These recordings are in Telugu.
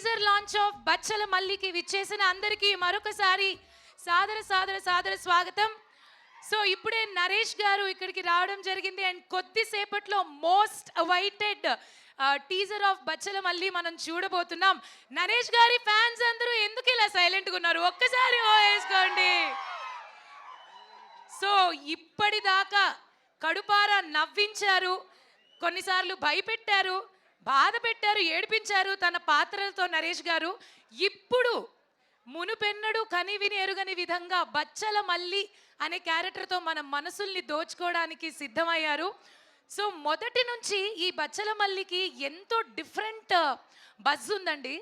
టీజర్ లాంచ్ ఆఫ్ బచ్చల మల్లికి విచ్చేసిన అందరికీ మరొకసారి సాదర సాదర సాదర స్వాగతం. సో ఇప్పుడే నరేష్ గారు ఇక్కడికి రావడం జరిగింది అండ్ కొద్దిసేపట్లో most awaited teaser of Bachhala మల్లి మనం చూడబోతున్నాం. నరేష్ గారి ఫ్యాన్స్ అందరూ ఎందుకు ఇలా సైలెంట్గా ఉన్నారు? ఒక్కసారి వేసుకోండి. సో ఇప్పటిదాకా కడుపారా నవ్వించారు, కొన్నిసార్లు భయపెట్టారు, బాధ పెట్టారు, ఏడిపించారు తన పాత్రలతో నరేష్ గారు. ఇప్పుడు మునుపెన్నడు కని విని ఎరుగని విధంగా బచ్చల మల్లి అనే క్యారెక్టర్తో మన మనసుల్ని దోచుకోవడానికి సిద్ధమయ్యారు. సో మొదటి నుంచి ఈ బచ్చల మల్లికి ఎంతో డిఫరెంట్ బజ్ ఉందండి.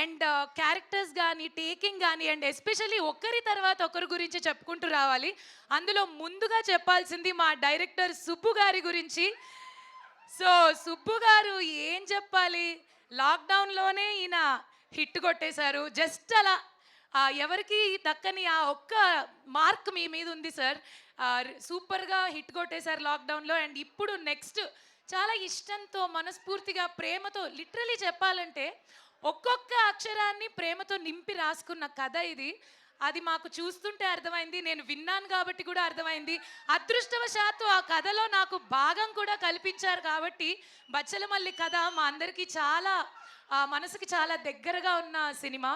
అండ్ క్యారెక్టర్స్ కానీ టేకింగ్ కానీ అండ్ ఎస్పెషల్లీ ఒకరి తర్వాత ఒకరి గురించి చెప్పుకుంటూ రావాలి. అందులో ముందుగా చెప్పాల్సింది మా డైరెక్టర్ సుబ్బు గారి గురించి. సో సుబ్బు గారు ఏం చెప్పాలి, లాక్డౌన్లోనే ఈయన హిట్ కొట్టేశారు. జస్ట్ అలా ఎవరికి దక్కని ఆ ఒక్క మార్క్ మీ మీద ఉంది సార్. సూపర్గా హిట్ కొట్టేశారు లాక్డౌన్లో. అండ్ ఇప్పుడు నెక్స్ట్ చాలా ఇష్టంతో, మనస్ఫూర్తిగా, ప్రేమతో, లిటరలీ చెప్పాలంటే ఒక్కొక్క అక్షరాన్ని ప్రేమతో నింపి రాసుకున్న కథ ఇది. అది మాకు చూస్తుంటే అర్థమైంది, నేను విన్నాను కాబట్టి కూడా అర్థమైంది. అదృష్టవశాత్తు ఆ కథలో నాకు భాగం కూడా కల్పించారు కాబట్టి బచ్చల మల్లి కథ మా అందరికీ చాలా మనసుకి చాలా దగ్గరగా ఉన్న సినిమా.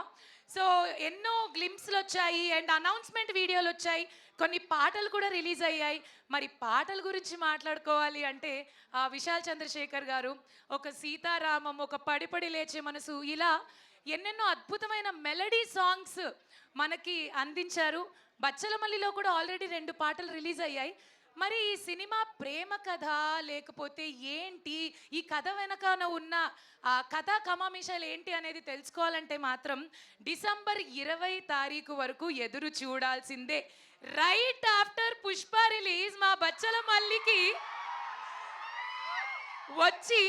సో ఎన్నో గ్లింప్స్లు వచ్చాయి అండ్ అనౌన్స్మెంట్ వీడియోలు వచ్చాయి, కొన్ని పాటలు కూడా రిలీజ్ అయ్యాయి. మరి పాటల గురించి మాట్లాడుకోవాలి అంటే విశాల్ చంద్రశేఖర్ గారు ఒక సీతారామం, ఒక పడిపడి లేచే మనసు, ఇలా ఎన్నెన్నో అద్భుతమైన మెలడీ సాంగ్స్ మనకి అందించారు. బచ్చల మల్లిలో కూడా ఆల్రెడీ 2 పాటలు రిలీజ్ అయ్యాయి. మరి ఈ సినిమా ప్రేమ కథ లేకపోతే ఏంటి, ఈ కథ వెనకాల ఉన్న కథా కమామిషాలు ఏంటి అనేది తెలుసుకోవాలంటే మాత్రం డిసెంబర్ 20 తారీఖు వరకు ఎదురు చూడాల్సిందే. రైట్ ఆఫ్టర్ పుష్ప రిలీజ్ మా బచ్చల మల్లికి వచ్చి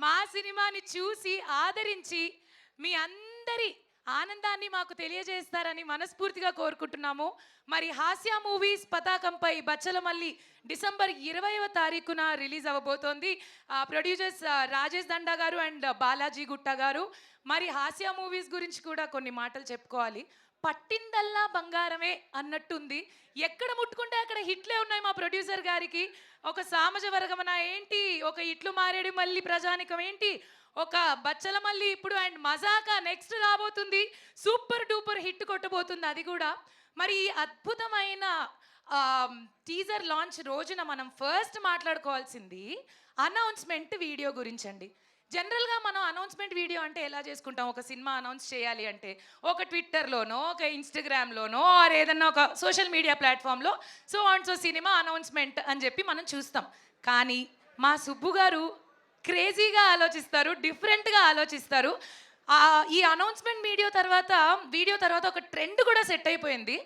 మా సినిమాని చూసి ఆదరించి మీ అందరి ఆనందాన్ని మాకు తెలియజేస్తారని మనస్ఫూర్తిగా కోరుకుంటున్నాము. మరి హాస్య మూవీస్ పతాకంపై బచ్చల మల్లి డిసెంబర్ 20వ తారీఖున రిలీజ్ అవ్వబోతోంది. ప్రొడ్యూసర్స్ రాజేష్ దండా గారు అండ్ బాలాజీ గుట్ట గారు. మరి హాస్య మూవీస్ గురించి కూడా కొన్ని మాటలు చెప్పుకోవాలి. పట్టిందల్లా బంగారమే అన్నట్టుంది. ఎక్కడ ముట్టుకుంటే అక్కడ హిట్లే ఉన్నాయి మా ప్రొడ్యూసర్ గారికి. ఒక సామజ వర్గమన ఏంటి, ఒక ఇట్లు మారేడు మల్లి ప్రజానికం ఏంటి, ఒక బచ్చల మల్లి ఇప్పుడు అండ్ మజాకా నెక్స్ట్ రాబోతుంది. సూపర్ డూపర్ హిట్ కొట్టబోతుంది అది కూడా. మరి ఈ అద్భుతమైన టీజర్ లాంచ్ రోజున మనం ఫస్ట్ మాట్లాడుకోవాల్సింది అనౌన్స్మెంట్ వీడియో గురించి అండి. జనరల్గా మనం అనౌన్స్మెంట్ వీడియో అంటే ఎలా చేసుకుంటాం? ఒక సినిమా అనౌన్స్ చేయాలి అంటే ఒక ట్విట్టర్లోనో, ఒక ఇన్స్టాగ్రామ్లోనో, ఆర్ ఏదన్నా ఒక సోషల్ మీడియా ప్లాట్ఫామ్లో సో సినిమా అనౌన్స్మెంట్ అని చెప్పి మనం చూస్తాం. కానీ మా సుబ్బు గారు క్రేజీగా ఆలోచిస్తారు, డిఫరెంట్గా ఆలోచిస్తారు. ఈ అనౌన్స్మెంట్ వీడియో తర్వాత ఒక ట్రెండ్ కూడా సెట్ అయిపోయింది.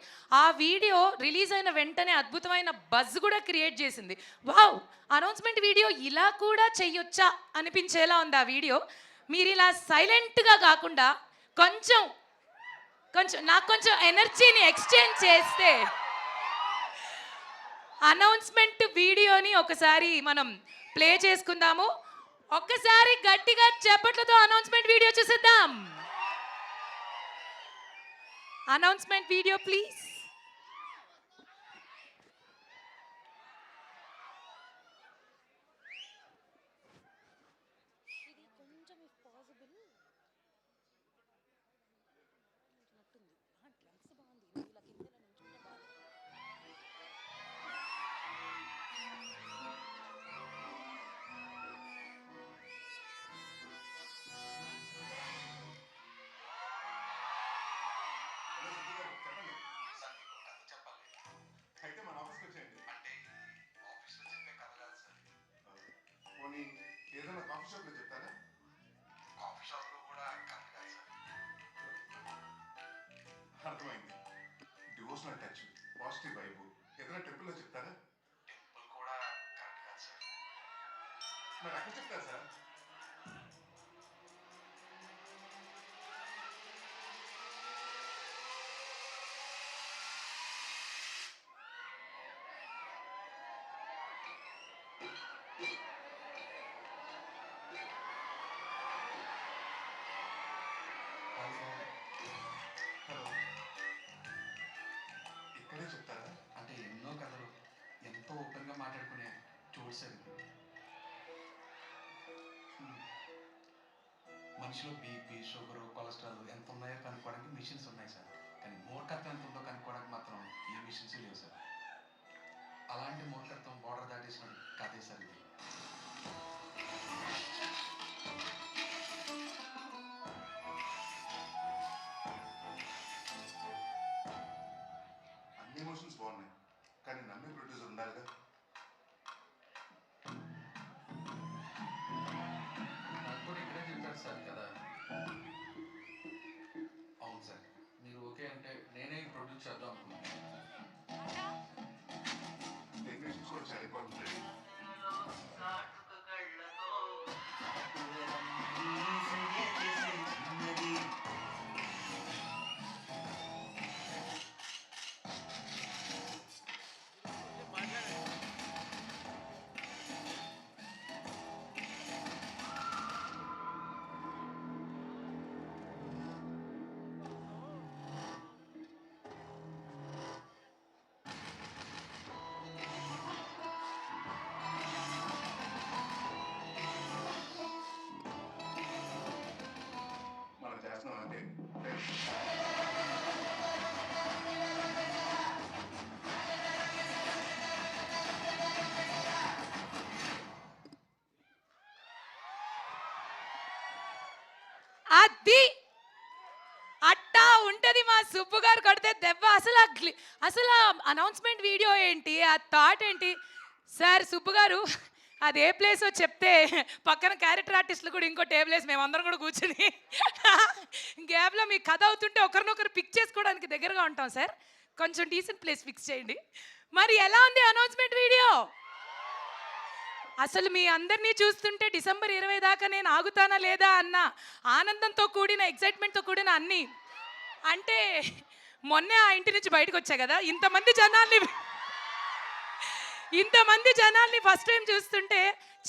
ఆ వీడియో రిలీజ్ అయిన వెంటనే అద్భుతమైన బజ్ కూడా క్రియేట్ చేసింది. వావ్, అనౌన్స్మెంట్ వీడియో ఇలా కూడా చెయ్యొచ్చా అనిపించేలా ఉంది ఆ వీడియో. మీరు ఇలా సైలెంట్గా కాకుండా కొంచెం నాకు కొంచెం ఎనర్జీని ఎక్స్చేంజ్ చేస్తే అనౌన్స్మెంట్ వీడియోని ఒకసారి మనం ప్లే చేసుకుందాము. ఒక్కసారి గట్టిగా చప్పట్లతో అనౌన్స్మెంట్ వీడియో చూసేద్దాం. Announcement video please. ఏదైనా కాఫీ షాప్లో చెప్తారా? కాఫీ షాప్లో కూడా కరెక్ట్ కాదు సార్. అర్థమైంది. డివోషనల్ టచ్, పాజిటివ్ వైబ్, ఏదైనా టెంపుల్లో చెప్తారా? టెంపుల్ కూడా కరెక్ట్ కాదు సార్. మరి అక్కడ చెప్తారు సార్. ఓపెన్గా మాట్లాడుకునే చూడు సార్ ఇది. మనిషిలో బీపీ, షుగర్, కొలెస్ట్రాల్ ఎంత ఉన్నాయో కనుక్కోవడానికి మిషన్స్ ఉన్నాయి సార్. కానీ మూర్ఖత్వం ఎంత ఉందో కనుక్కోవడానికి మాత్రం ఏ మిషన్స్ లేవు సార్. అలాంటి మూర్ఖత్వం బోర్డర్ దాటేసిన కథే సార్ ఇది. అన్ని ఎమోషన్స్ బాగున్నాయి, కానీ నమ్మే ప్రొడ్యూసర్ ఉండాలిగా. నాకు కూడా ఇక్కడే చెప్పారు సార్ కదా. అవును సార్, మీరు ఓకే అంటే నేనే ప్రొడ్యూస్ చేద్దాం అనుకున్నాను. టెక్నీషియన్స్ కూడా చాలా ఇంపార్టెంట్. మనం చేస్తున్నాం అంటే అది అట్టా ఉంటది మా సుబ్బు గారు కొడితే దెబ్బ. అసలు అనౌన్స్మెంట్ వీడియో ఏంటి, ఆ థాట్ ఏంటి సార్? సుబ్బు గారు అది ఏ ప్లేసో చెప్తే పక్కన క్యారెక్టర్ ఆర్టిస్టులు కూడా ఇంకో టేబుల్ వేసి మేమందరం కూడా కూర్చుని గ్యాప్లో మీ కథ అవుతుంటే ఒకరినొకరు పిక్ చేసుకోవడానికి దగ్గరగా ఉంటాం సార్. కొంచెం డీసెంట్ ప్లేస్ ఫిక్స్ చేయండి. మరి ఎలా ఉంది అనౌన్స్మెంట్ వీడియో? అసలు మీ అందరినీ చూస్తుంటే డిసెంబర్ 20 దాకా నేను ఆగుతానా లేదా అన్న ఆనందంతో కూడిన, ఎక్సైట్మెంట్తో కూడిన అన్ని. అంటే మొన్నే ఆ ఇంటి నుంచి బయటకు వచ్చా కదా, ఇంతమంది జనాల్ని ఫస్ట్ టైం చూస్తుంటే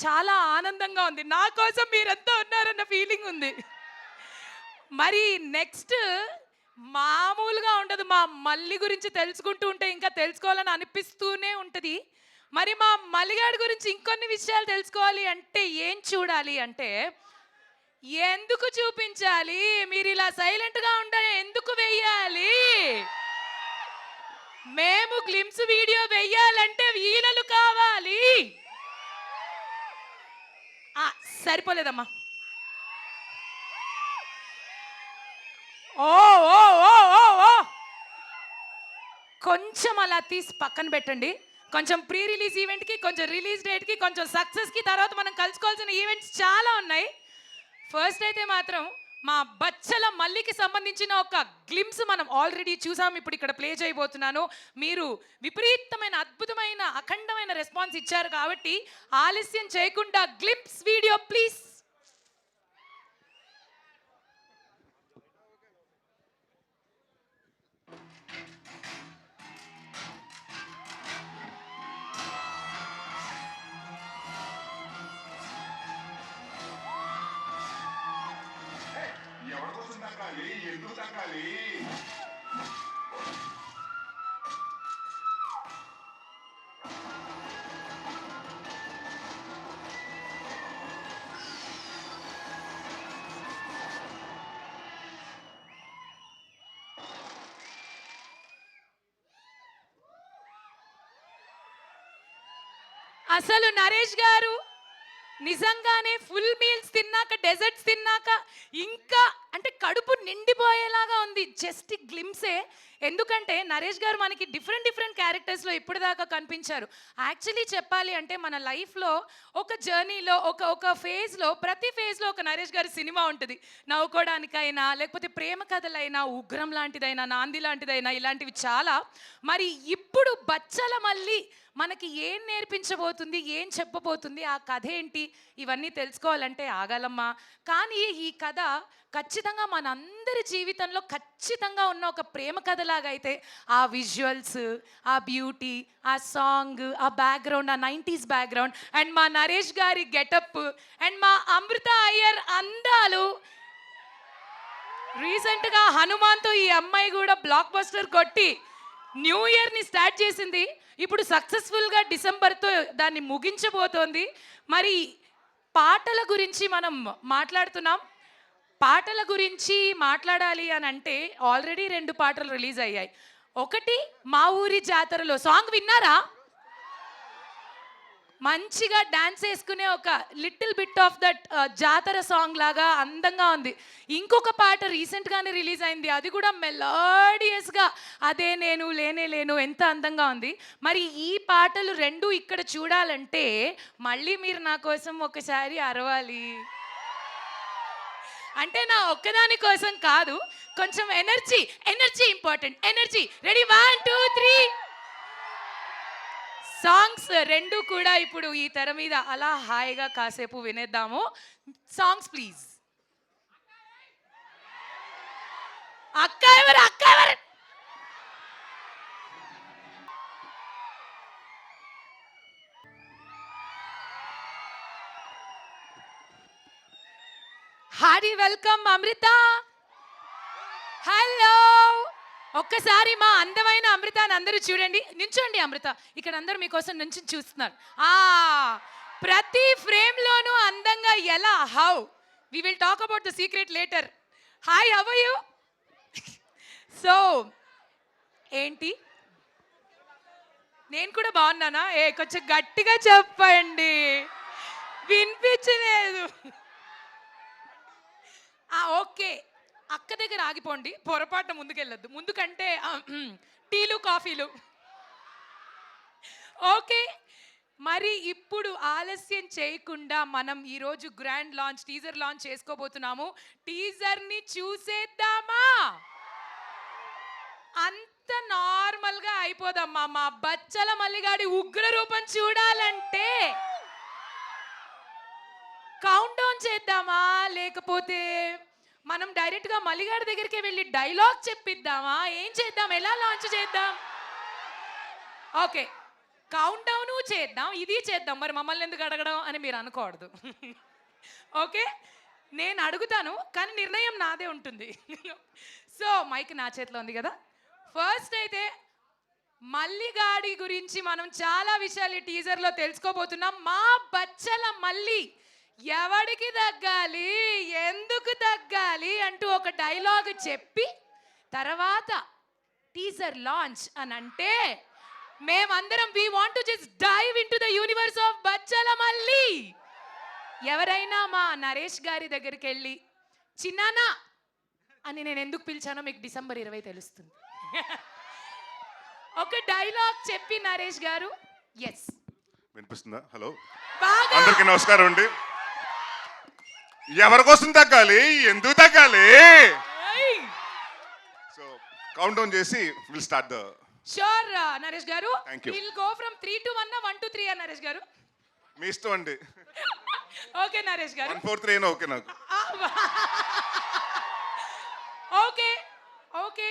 చాలా ఆనందంగా ఉంది. నా కోసం మీరంతా ఉన్నారన్న ఫీలింగ్ ఉంది. మరి నెక్స్ట్ మామూలుగా ఉండదు. మా మల్లి గురించి తెలుసుకుంటూ ఉంటే ఇంకా తెలుసుకోవాలని అనిపిస్తూనే ఉంటుంది. మరి మా మల్లిగాడి గురించి ఇంకొన్ని విషయాలు తెలుసుకోవాలి అంటే ఏం చూడాలి అంటే, ఎందుకు చూపించాలి? మీరు ఇలా సైలెంట్గా ఉండ ఎందుకు వెయ్యాలి? మేము గ్లిమ్స్ వీడియో వెయ్యాలంటే వీలలు కావాలి. సరిపోలేదమ్మా. ఓ ఓ ఓ ఓ ఓ కొంచెం అలా తీసి పక్కన పెట్టండి. కొంచెం ప్రీ రిలీజ్ ఈవెంట్కి, కొంచెం రిలీజ్ డేట్కి, కొంచెం సక్సెస్కి, తర్వాత మనం కలుసుకోవాల్సిన ఈవెంట్స్ చాలా ఉన్నాయి. ఫస్ట్ అయితే మాత్రం మా బచ్చల మల్లికి సంబంధించిన ఒక గ్లిమ్స్ మనం ఆల్రెడీ చూసాం. ఇప్పుడు ఇక్కడ ప్లే చేయబోతున్నాను. మీరు విపరీతమైన, అద్భుతమైన, అఖండమైన రెస్పాన్స్ ఇచ్చారు కాబట్టి ఆలస్యం చేయకుండా గ్లిమ్స్ వీడియో ప్లీజ్. ఎవరి కోసం తగ్గాలి, ఎందుకు తగ్గాలి? అసలు నరేష్ గారు నిజంగానే ఫుల్ మీల్స్ తిన్నాక, డెజర్ట్స్ తిన్నాక ఇంకా అంటే కడుపు నిండిపోయేలాగా ఉంది. Just glimpse. ఎందుకంటే నరేష్ గారు మనకి డిఫరెంట్ క్యారెక్టర్స్లో ఇప్పటిదాకా కనిపించారు. యాక్చువల్లీ చెప్పాలి అంటే మన లైఫ్లో ఒక జర్నీలో, ఒక ఫేజ్లో, ప్రతి ఫేజ్లో ఒక నరేష్ గారి సినిమా ఉంటుంది. నవ్వుకోవడానికైనా, లేకపోతే ప్రేమ కథలైనా, ఉగ్రం లాంటిదైనా, నాంది లాంటిదైనా, ఇలాంటివి చాలా. మరి ఇప్పుడు బచ్చల మల్లి మనకి ఏం నేర్పించబోతుంది, ఏం చెప్పబోతుంది, ఆ కథ ఏంటి, ఇవన్నీ తెలుసుకోవాలంటే ఆగాలమ్మా. కానీ ఈ కథ ఖచ్చితంగా మనందరి జీవితంలో ఖచ్చితంగా ఉన్న ఒక ప్రేమ కథలాగా అయితే ఆ విజువల్స్, ఆ బ్యూటీ, ఆ సాంగ్, ఆ బ్యాక్గ్రౌండ్, ఆ 90s బ్యాక్గ్రౌండ్, అండ్ మా నరేష్ గారి గెటప్, అండ్ మా అమృత అయ్యర్ అందాలు. రీసెంట్గా హనుమాన్తో ఈ అమ్మాయి కూడా బ్లాక్ బస్టర్ కొట్టి న్యూ ఇయర్ని స్టార్ట్ చేసింది, ఇప్పుడు సక్సెస్ఫుల్గా డిసెంబర్తో దాన్ని ముగించబోతోంది. మరి పాటల గురించి మనం మాట్లాడుతున్నాం. పాటల గురించి మాట్లాడాలి అని అంటే ఆల్రెడీ 2 పాటలు రిలీజ్ అయ్యాయి. ఒకటి మా ఊరి జాతరలో సాంగ్ విన్నారా? మంచిగా డాన్స్ వేసుకునే ఒక లిటిల్ బిట్ ఆఫ్ దట్ జాతర సాంగ్ లాగా అందంగా ఉంది. ఇంకొక పాట రీసెంట్గానే రిలీజ్ అయింది, అది కూడా మెలోడియస్గా అదే నేను లేనే లేను ఎంత అందంగా ఉంది. మరి ఈ పాటలు 2 ఇక్కడ చూడాలంటే మళ్ళీ మీరు నా కోసం ఒకసారి అరవాలి. అంటే నా ఒక్కదాని కోసం కాదు, కొంచెం energy important. Energy ready 1 2 3. Songs 2 కూడా ఇప్పుడు ఈ తెర మీద అలా హాయిగా కాసేపు వినేద్దాము. Songs please. అక్క ఎవరు? హార్డీ వెల్కమ్ అమృత. హలో, ఒక్కసారి మా అందమైన అమృతాన్ని అందరూ చూడండి. నించోండి అమృత, ఇక్కడ అందరూ మీకోసం నుంచి చూస్తున్నారు. ప్రతి ఫ్రేమ్లోనూ అందంగా ఎలా, how we will talk about the secret later. Hi, how are you? So ఏంటి, నేను కూడా బాగున్నానా? కొంచెం గట్టిగా చెప్పండి, వినిపించలేదు. ఓకే, అక్క దగ్గర ఆగిపోండి, పొరపాటున ముందుకెళ్ళొద్దు. ముందుకంటే టీలు కాఫీలు. ఓకే, మరి ఇప్పుడు ఆలస్యం చేయకుండా మనం ఈరోజు గ్రాండ్ లాంచ్, టీజర్ లాంచ్ చేసుకోబోతున్నాము. టీజర్ని చూసేద్దామా? అంత నార్మల్గా అయిపోదమ్మా. మా బచ్చల మల్లిగాడి ఉగ్ర రూపం చూడాలంటే కౌంట్ డౌన్ చేద్దామా, లేకపోతే మనం డైరెక్ట్గా మల్లిగాడి దగ్గరికి వెళ్ళి డైలాగ్ చెప్పిద్దామా? ఏం చేద్దాం, ఎలా లాంచ్ చేద్దాం? ఓకే, కౌంట్ డౌన్ చేద్దాం, ఇది చేద్దాం. మరి మమ్మల్ని ఎందుకు అడగడం అని మీరు అనుకోవద్దు. ఓకే, నేను అడుగుతాను కానీ నిర్ణయం నాదే ఉంటుంది. సో మైక్ నా చేతిలో ఉంది కదా. ఫస్ట్ అయితే మల్లిగాడి గురించి మనం చాలా విషయాలు ఈ టీజర్లో తెలుసుకోబోతున్నాం. మా బచ్చల మల్లి ఎవడికి తగ్గాలి, ఎందుకు తగ్గాలి అంటూ ఒక డైలాగ్ చెప్పి తర్వాత టీజర్ లాంచ్ అని అంటే మేమందరం we want to just dive into the universe of Bachhala Malli. ఎవరైనా మా నరేష్ గారి దగ్గరికి వెళ్ళి చిన్నానా అని నేను ఎందుకు పిలిచానో మీకు డిసెంబర్ 20 తెలుస్తుంది. ఒక డైలాగ్ చెప్పి నరేష్ గారు. ఎస్, వినిపిస్తుందా? హలో, బాగా అందరికీ నమస్కారం అండి. ఎవరి కోసం తగ్గాలి, ఎందుకు తగ్గాలి? సో కౌంట్ డౌన్ చేసి will start the. Sure Naresh గారు. Thank you. Will go from 3 to 1 1 to 3 Naresh గారు. మీ ఇష్టం అండి. ఓకే నరేష్ గారు. 1 4 3 అయినా ఓకే నాకు. ఓకే ఓకే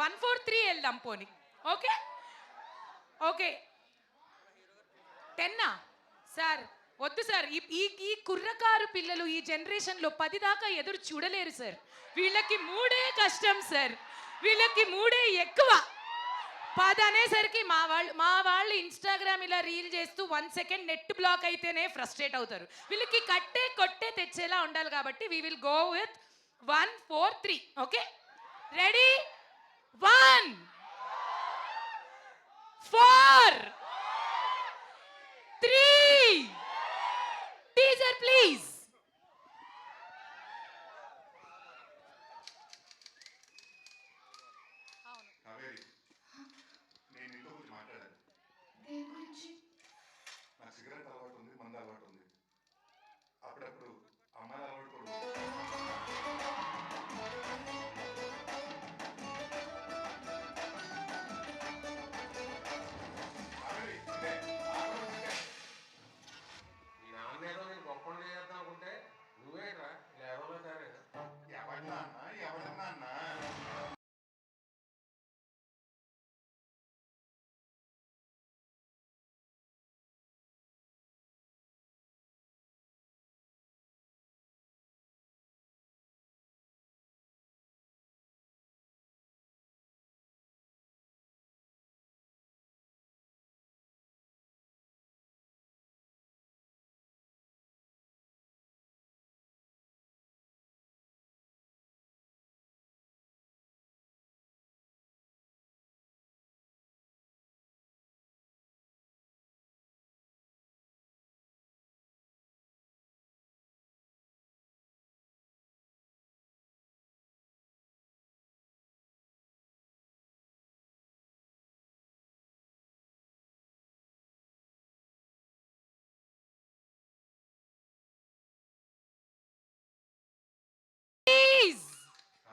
1 4 3 వెళ్దాం పోనీ. ఓకే ఓకే 10 సార్ వద్దు సార్. ఈ కుర్రకారు పిల్లలు ఈ జనరేషన్లో 10 దాకా ఎదురు చూడలేరు సార్. వీళ్ళకి 3 కష్టం సార్, వీళ్ళకి 3 ఎక్కువ. 10 అనేసరికి మా వాళ్ళు ఇన్స్టాగ్రామ్ ఇలా రీల్ చేస్తూ 1 సెకండ్ నెట్ బ్లాక్ అయితేనే ఫ్రస్ట్రేట్ అవుతారు. వీళ్ళకి కట్టే కొట్టే తెచ్చేలా ఉండాలి. కాబట్టి we will go with 1 4 3. Okay, ready 1 4 3. Teaser please. Kaveri, నేను నీతో గురించి మాట్లాడాను. నాకు సిగరెట్ అలవాటు ఉంది, మందు అలవాటు ఉంది. అప్పుడప్పుడు అమ్మాయిల అలవాటు కూడా ఉంది. కావేరి, ఇదే, ఆగడం ఇదే. మీ నాన్న ఏదో నేను గొప్ప చేద్దాం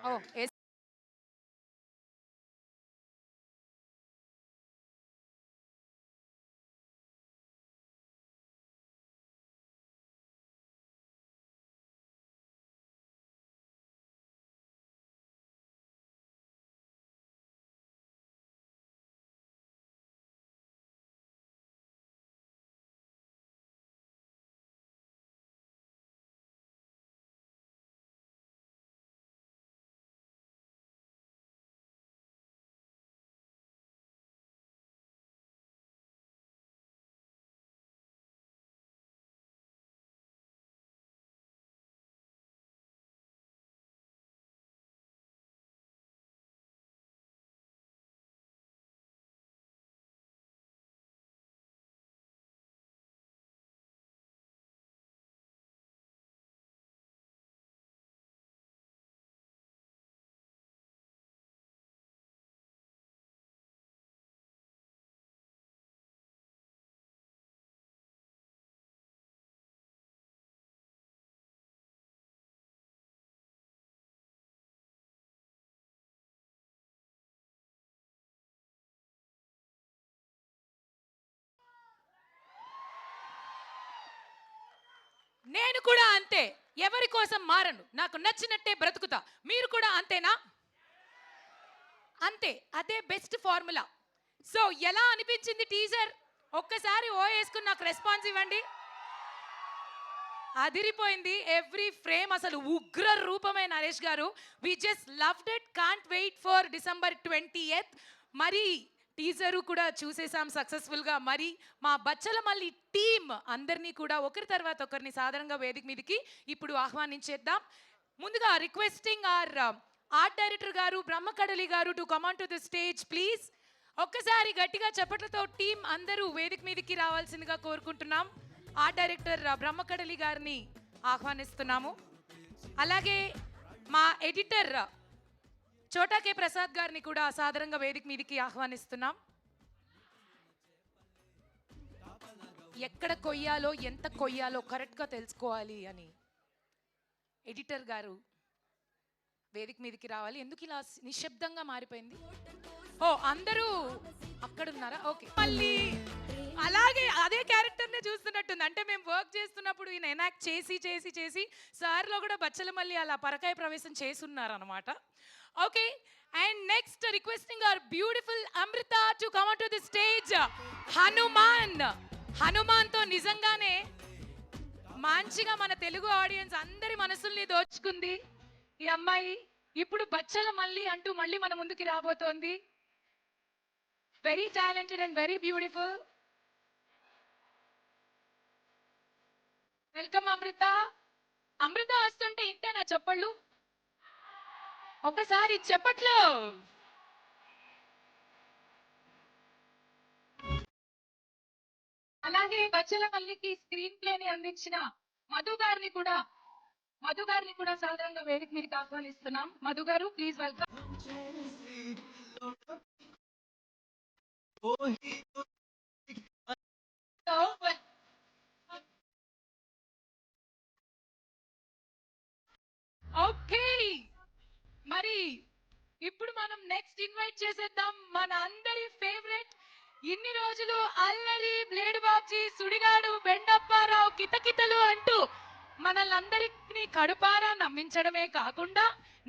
ఓ ఎస్. నేను కూడా అంతే, ఎవరి కోసం మారను, నాకు నచ్చినట్టే బ్రతుకుతా. మీరు కూడా అంతేనా? అంతే, అదే బెస్ట్ ఫార్ములా. సో ఎలా అనిపించింది టీజర్? ఒక్కసారి ఓ వేసుకుని నాకు రెస్పాన్స్ ఇవ్వండి. అదిరిపోయింది, ఎవ్రీ ఫ్రేమ్ అసలు ఉగ్ర రూపమే నరేష్ గారు. We just loved it, can't wait for December 20th. మరి టీజరు కూడా చూసేసాం సక్సెస్ఫుల్గా. మరి మా బచ్చల మల్లి టీమ్ అందరినీ కూడా ఒకరి తర్వాత ఒకరిని సాధారణంగా వేదిక మీదకి ఇప్పుడు ఆహ్వానించేద్దాం. ముందుగా రిక్వెస్టింగ్ ఆర్ట్ డైరెక్టర్ గారు బ్రహ్మకడలి గారు to come on to the stage please. ఒక్కసారి గట్టిగా చప్పట్లతో టీం అందరూ వేదిక మీదకి రావాల్సిందిగా కోరుకుంటున్నాం. ఆర్ట్ డైరెక్టర్ బ్రహ్మకడలి గారిని ఆహ్వానిస్తున్నాము. అలాగే మా ఎడిటర్ చోటా కే ప్రసాద్ గారిని కూడా సాధారణంగా వేదిక మీదకి ఆహ్వానిస్తున్నాం. ఎక్కడ కొయ్యాలో ఎంత కొయ్యాలో కరెక్ట్గా తెలుసుకోవాలి అని ఎడిటర్ గారు వేదిక మీదకి రావాలి. ఎందుకు ఇలా నిశ్శబ్దంగా మారిపోయింది? ఓ అందరూ అక్కడ ఉన్నారా? ఓకే, మళ్ళీ అలాగే అదే క్యారెక్టర్నే చూస్తున్నట్టుంది. అంటే మేము వర్క్ చేస్తున్నప్పుడు ఈయన ఎనాక్ట్ చేసి చేసి చేసి సార్లో కూడా బచ్చల మళ్ళీ అలా పరకాయ ప్రవేశం చేస్తున్నారు అనమాట. Okay, and next requesting our beautiful Amrita to come on to the stage. హనుమాన్తో నిజంగానే మంచిగా మన తెలుగు ఆడియన్స్ అందరి మనసుల్ని దోచుకుంది ఈ అమ్మాయి. ఇప్పుడు బచ్చల మళ్ళీ అంటూ మళ్ళీ మన ముందుకి రాబోతోంది. Very talented and very beautiful. Welcome Amrita. Amrita వస్తుంటే ఇంటేనా చెప్పళ్ళు? ఒకసారి చెప్పట్లు. అలాగే బచ్చల మల్లికి స్క్రీన్ ప్లేని అందించిన మధు గారిని కూడా సాధారణంగా వేదిక మీదకి ఆహ్వానిస్తున్నాం. మధు గారు ప్లీజ్ వెల్కమ్. ఓకే, మరి ఇప్పుడు మనం నెక్స్ట్ ఇన్వైట్ చేసేద్దాం మన అందరి ఫేవరెట్, ఇన్ని రోజులు అల్లరి బ్లేడ్ బాబ్జీ సుడిగాడు బెండప్పారావు కితకితలు అంటూ మనల్ని అందరినీ కడుపారా నమ్మించడమే కాకుండా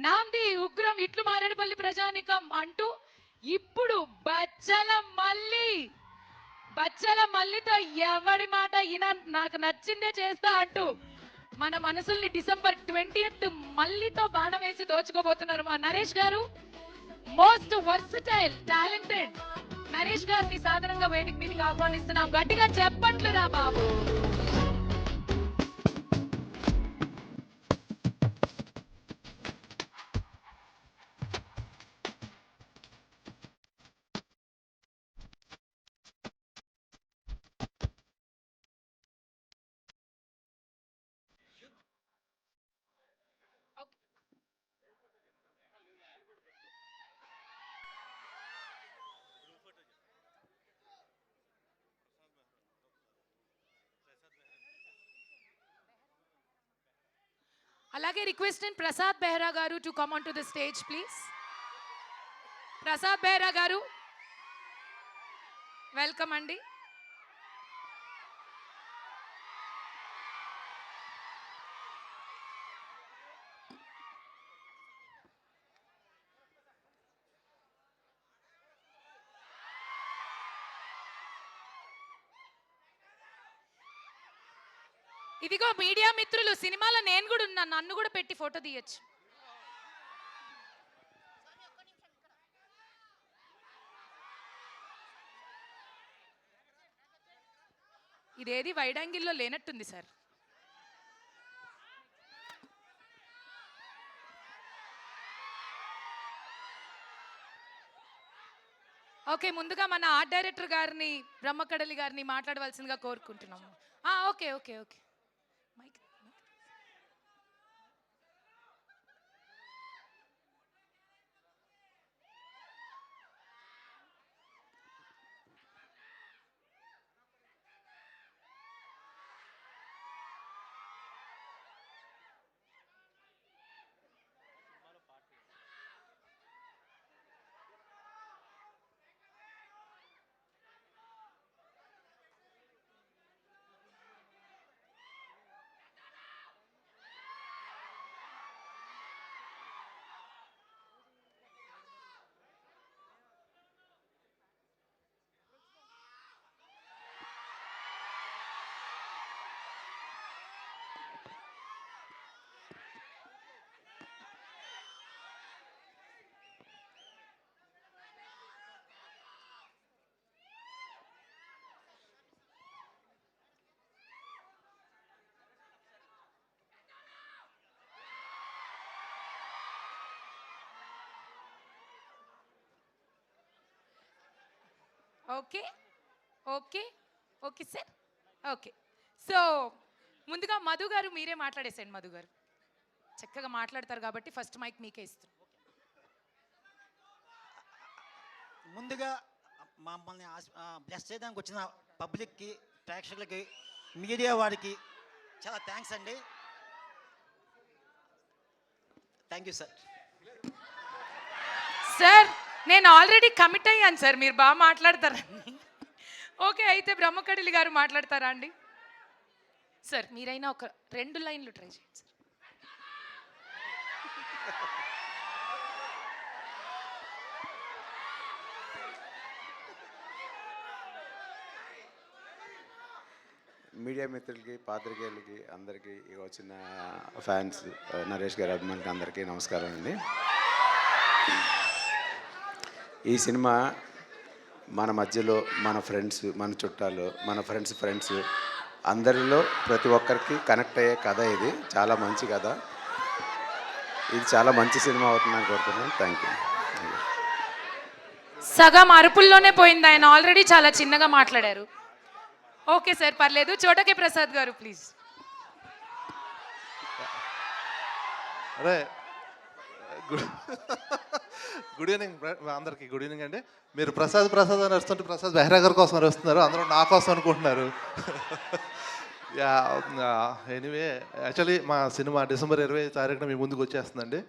నాంది ఉగ్రం ఇట్లు మారేడుపల్లి ప్రజానికం అంటూ ఇప్పుడు బచ్చల మల్లితో ఎవడి మాట ఈయన నాకు నచ్చిందే చేస్తా అంటూ మన మనసుల్ని December 20th మల్లితో బాణం వేసి దోచుకోబోతున్నారు మా నరేష్ గారు. మోస్ట్ వర్సటైల్ టాలెంటెడ్ నరేష్ గారిని సాధారణంగా వేదిక మీదకి ఆహ్వానిస్తున్నాం. గట్టిగా చెప్పట్లు రా బాబు. అలాగే రిక్వెస్ట్ అండ్ ప్రసాద్ బెహ్రా గారు to come on to the stage please. Prasad Behra గారు వెల్కమ్ అండి. ఇదిగో మీడియా మిత్రులు, సినిమాలో నేను కూడా ఉన్నాను, నన్ను కూడా పెట్టి ఫోటో తీయచ్చు. ఇదేది వైడ్ యాంగిల్లో లేనట్టుంది సార్. ఓకే, ముందుగా మన ఆర్ట్ డైరెక్టర్ గారిని, బ్రహ్మకడలి గారిని మాట్లాడవలసిందిగా కోరుకుంటున్నాము. Okay okay okay mic. Okay okay okay sir. Okay, so ముందుగా మధు గారు మీరే మాట్లాడేసండి. మధు గారు చక్కగా మాట్లాడతారు కాబట్టి ఫస్ట్ మైక్ మీకే ఇస్తాను. ముందుగా మమ్మల్ని బ్లెస్ చేయడానికి వచ్చిన పబ్లిక్కి, ప్రేక్షకులకి, మీడియా వారికి చాలా థ్యాంక్స్ అండి. Thank you sir. సార్ నేను ఆల్రెడీ కమిట్ అయ్యాను సార్, మీరు బాగా మాట్లాడతారండి. ఓకే, అయితే బ్రహ్మకడలి గారు మాట్లాడతారా అండి? సార్ మీరైనా ఒక 2 లైన్లు ట్రై చేయండి సార్. మీడియా మిత్రులకి, పాత్రికేయులకి, అందరికీ వచ్చిన ఫ్యాన్స్, నరేష్ గారి అభిమానులకి అందరికీ నమస్కారం అండి. ఈ సినిమా మన మధ్యలో మన ఫ్రెండ్స్, మన చుట్టాలు, మన ఫ్రెండ్స్ అందరిలో ప్రతి ఒక్కరికి కనెక్ట్ అయ్యే కథ ఇది. చాలా మంచి కథ. ఇది చాలా మంచి సినిమా అవుతుందని కోరుతున్నాను. Thank you. సగం అరుపుల్లోనే పోయింది, ఆయన ఆల్రెడీ చాలా చిన్నగా మాట్లాడారు. ఓకే సార్, పర్లేదు. చోటకే ప్రసాద్ గారు ప్లీజ్. అరే గుడ్ ఈవినింగ్ అందరికీ. గుడ్ ఈవినింగ్ అండి. మీరు ప్రసాద్ అని వస్తుంటే ప్రసాద్ బెహ్రా గారి కోసం వస్తున్నారు, అందరూ నా కోసం అనుకుంటున్నారు. యా, ఎనీవే, యాక్చువల్లీ మా సినిమా డిసెంబర్ 20 తారీఖున మీ ముందుకు వచ్చేస్తుందండి.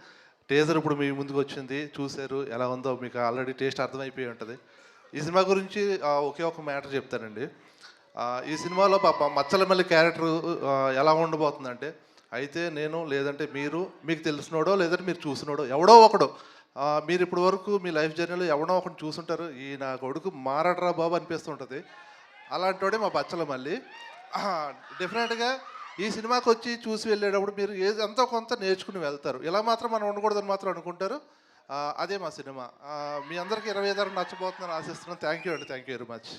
టీజర్ ఇప్పుడు మీ ముందుకు వచ్చింది, చూశారు. ఎలా ఉందో మీకు ఆల్రెడీ టేస్ట్ అర్థమైపోయి ఉంటుంది. ఈ సినిమా గురించి ఒకే ఒక మ్యాటర్ చెప్తానండి. ఈ సినిమాలో పాప మచ్చలమల్లి క్యారెక్టర్ ఎలా ఉండబోతుందంటే, అయితే నేను, లేదంటే మీరు, మీకు తెలిసినోడో లేదంటే మీరు చూసినోడో ఎవడో ఒకడు, మీరు ఇప్పటి వరకు మీ లైఫ్ జర్నీలో ఎవడో ఒకటి చూసుంటారు, ఈ నా కొడుకు మారడరా బాబు అనిపిస్తుంటుంది. అలాంటి వాడే మా బచ్చలమల్లి. డెఫినెట్గా ఈ సినిమాకి వచ్చి చూసి వెళ్ళేటప్పుడు మీరు ఎంతో కొంత నేర్చుకుని వెళ్తారు. ఇలా మాత్రం మనం ఉండకూడదని మాత్రం అనుకుంటారు. అదే మా సినిమా. మీ అందరికీ 25 నచ్చబోతుందని ఆశిస్తున్నాను. థ్యాంక్ యూ అండి. Thank you very much.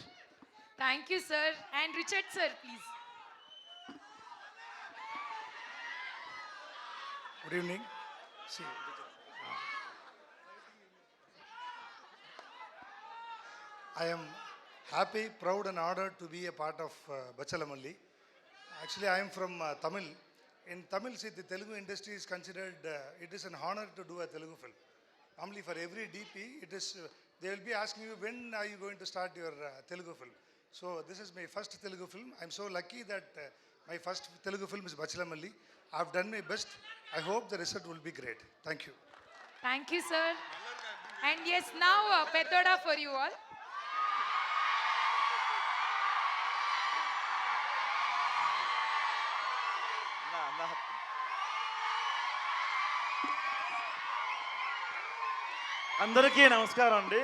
Thank you sir. And Richard sir please. Good evening. See, I am happy, proud and honored to be a part of Bachalamalli. Actually, I am from Tamil. In Tamil, see, the Telugu industry is considered, it is an honor to do a Telugu film. Normally for every DP, it is, they will be asking you, when are you going to start your Telugu film? So this is my first Telugu film. I am so lucky that My first Telugu film is Bachalamalli. I've done my best. I hope the result will be great. Thank you. Thank you sir. And as now పెద్దోడా ఫర్ యూ ఆల్. అందరికీ నమస్కారం అండి.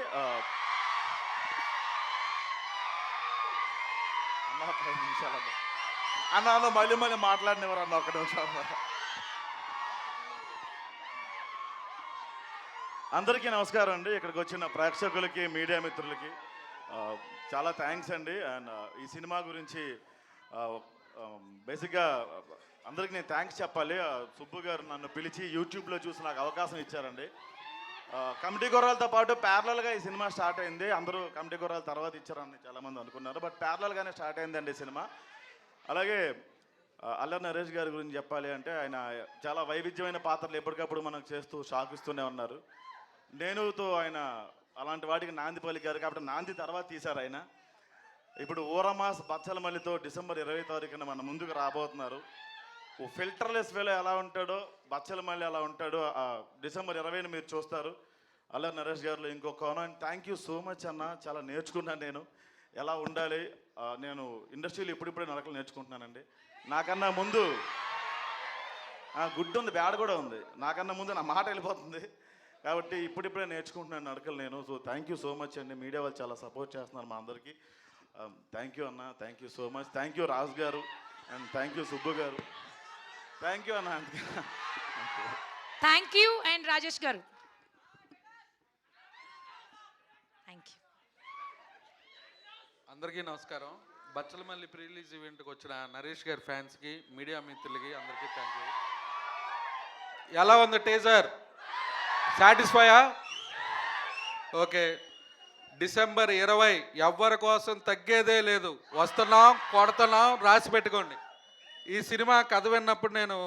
అన్న 5 నిమిషాలు అన్న మళ్ళీ మాట్లాడినవారు అన్న 1 నిమిషం. అందరికీ నమస్కారం అండి. ఇక్కడికి వచ్చిన ప్రేక్షకులకి మీడియా మిత్రులకి చాలా థ్యాంక్స్ అండి. అండ్ ఈ సినిమా గురించి బేసిక్గా అందరికీ నేను థ్యాంక్స్ చెప్పాలి. సుబ్బు గారు నన్ను పిలిచి యూట్యూబ్లో చూసి నాకు అవకాశం ఇచ్చారండి. కమిటీ గుర్రాలతో పాటు ప్యారలల్గా ఈ సినిమా స్టార్ట్ అయింది. అందరూ కమిటీ గుర్రాల తర్వాత ఇచ్చారని చాలామంది అనుకున్నారు, బట్ ప్యారలల్గానే స్టార్ట్ అయిందండి సినిమా. అలాగే అల్లరి నరేష్ గారి గురించి చెప్పాలి అంటే ఆయన చాలా వైవిధ్యమైన పాత్రలు ఎప్పటికప్పుడు మనకు చేస్తూ షాక్ ఇస్తూనే ఉన్నారు. నేనుతో ఆయన అలాంటి వాటికి నాంది పలికారు కాబట్టి నాంది తర్వాత తీశారు ఆయన. ఇప్పుడు ఊరమాస్ బచ్చలమల్లితో డిసెంబర్ 20 తారీఖున మన ముందుకు రాబోతున్నారు. ఓ ఫిల్టర్లెస్ వేలో ఎలా ఉంటాడో బచ్చలమల్లి అలా ఉంటాడో డిసెంబర్ 20ని మీరు చూస్తారు. అల్లరి నరేష్ గారిలో ఇంకో కోణం. థ్యాంక్ యూ సో మచ్ అన్న. చాలా నేర్చుకున్నాను నేను ఎలా ఉండాలి. నేను ఇండస్ట్రీలో ఇప్పుడిప్పుడే నడకలు నేర్చుకుంటున్నానండి. నాకన్నా ముందు గుడ్ ఉంది, బ్యాడ్ కూడా ఉంది. నాకన్నా ముందు నా మాట వెళ్ళిపోతుంది కాబట్టి ఇప్పుడిప్పుడే నేర్చుకుంటున్నాను నడకలు నేను. So thank you so much అండి. మీడియా వాళ్ళు చాలా సపోర్ట్ చేస్తున్నారు మా అందరికీ. థ్యాంక్ యూ అన్న. Thank you so much. Thank you Raju garu and thank you Subbu garu. Thank you అన్న. Thank you and Rajesh garu. Thank you. అందరికీ నమస్కారం. బచ్చలమల్లి ప్రీ రిలీజ్ ఈవెంట్కి వచ్చిన నరేష్ గారి ఫ్యాన్స్కి, మీడియా మిత్రులకి అందరికీ థ్యాంక్ యూ. ఎలా ఉంది టీజర్? సాటిస్ఫైయా? ఓకే. డిసెంబర్ 20 ఎవ్వరి కోసం తగ్గేదే లేదు. వస్తున్నాం, కొడుతున్నాం, రాసి పెట్టుకోండి. ఈ సినిమా కథ విన్నప్పుడు నేను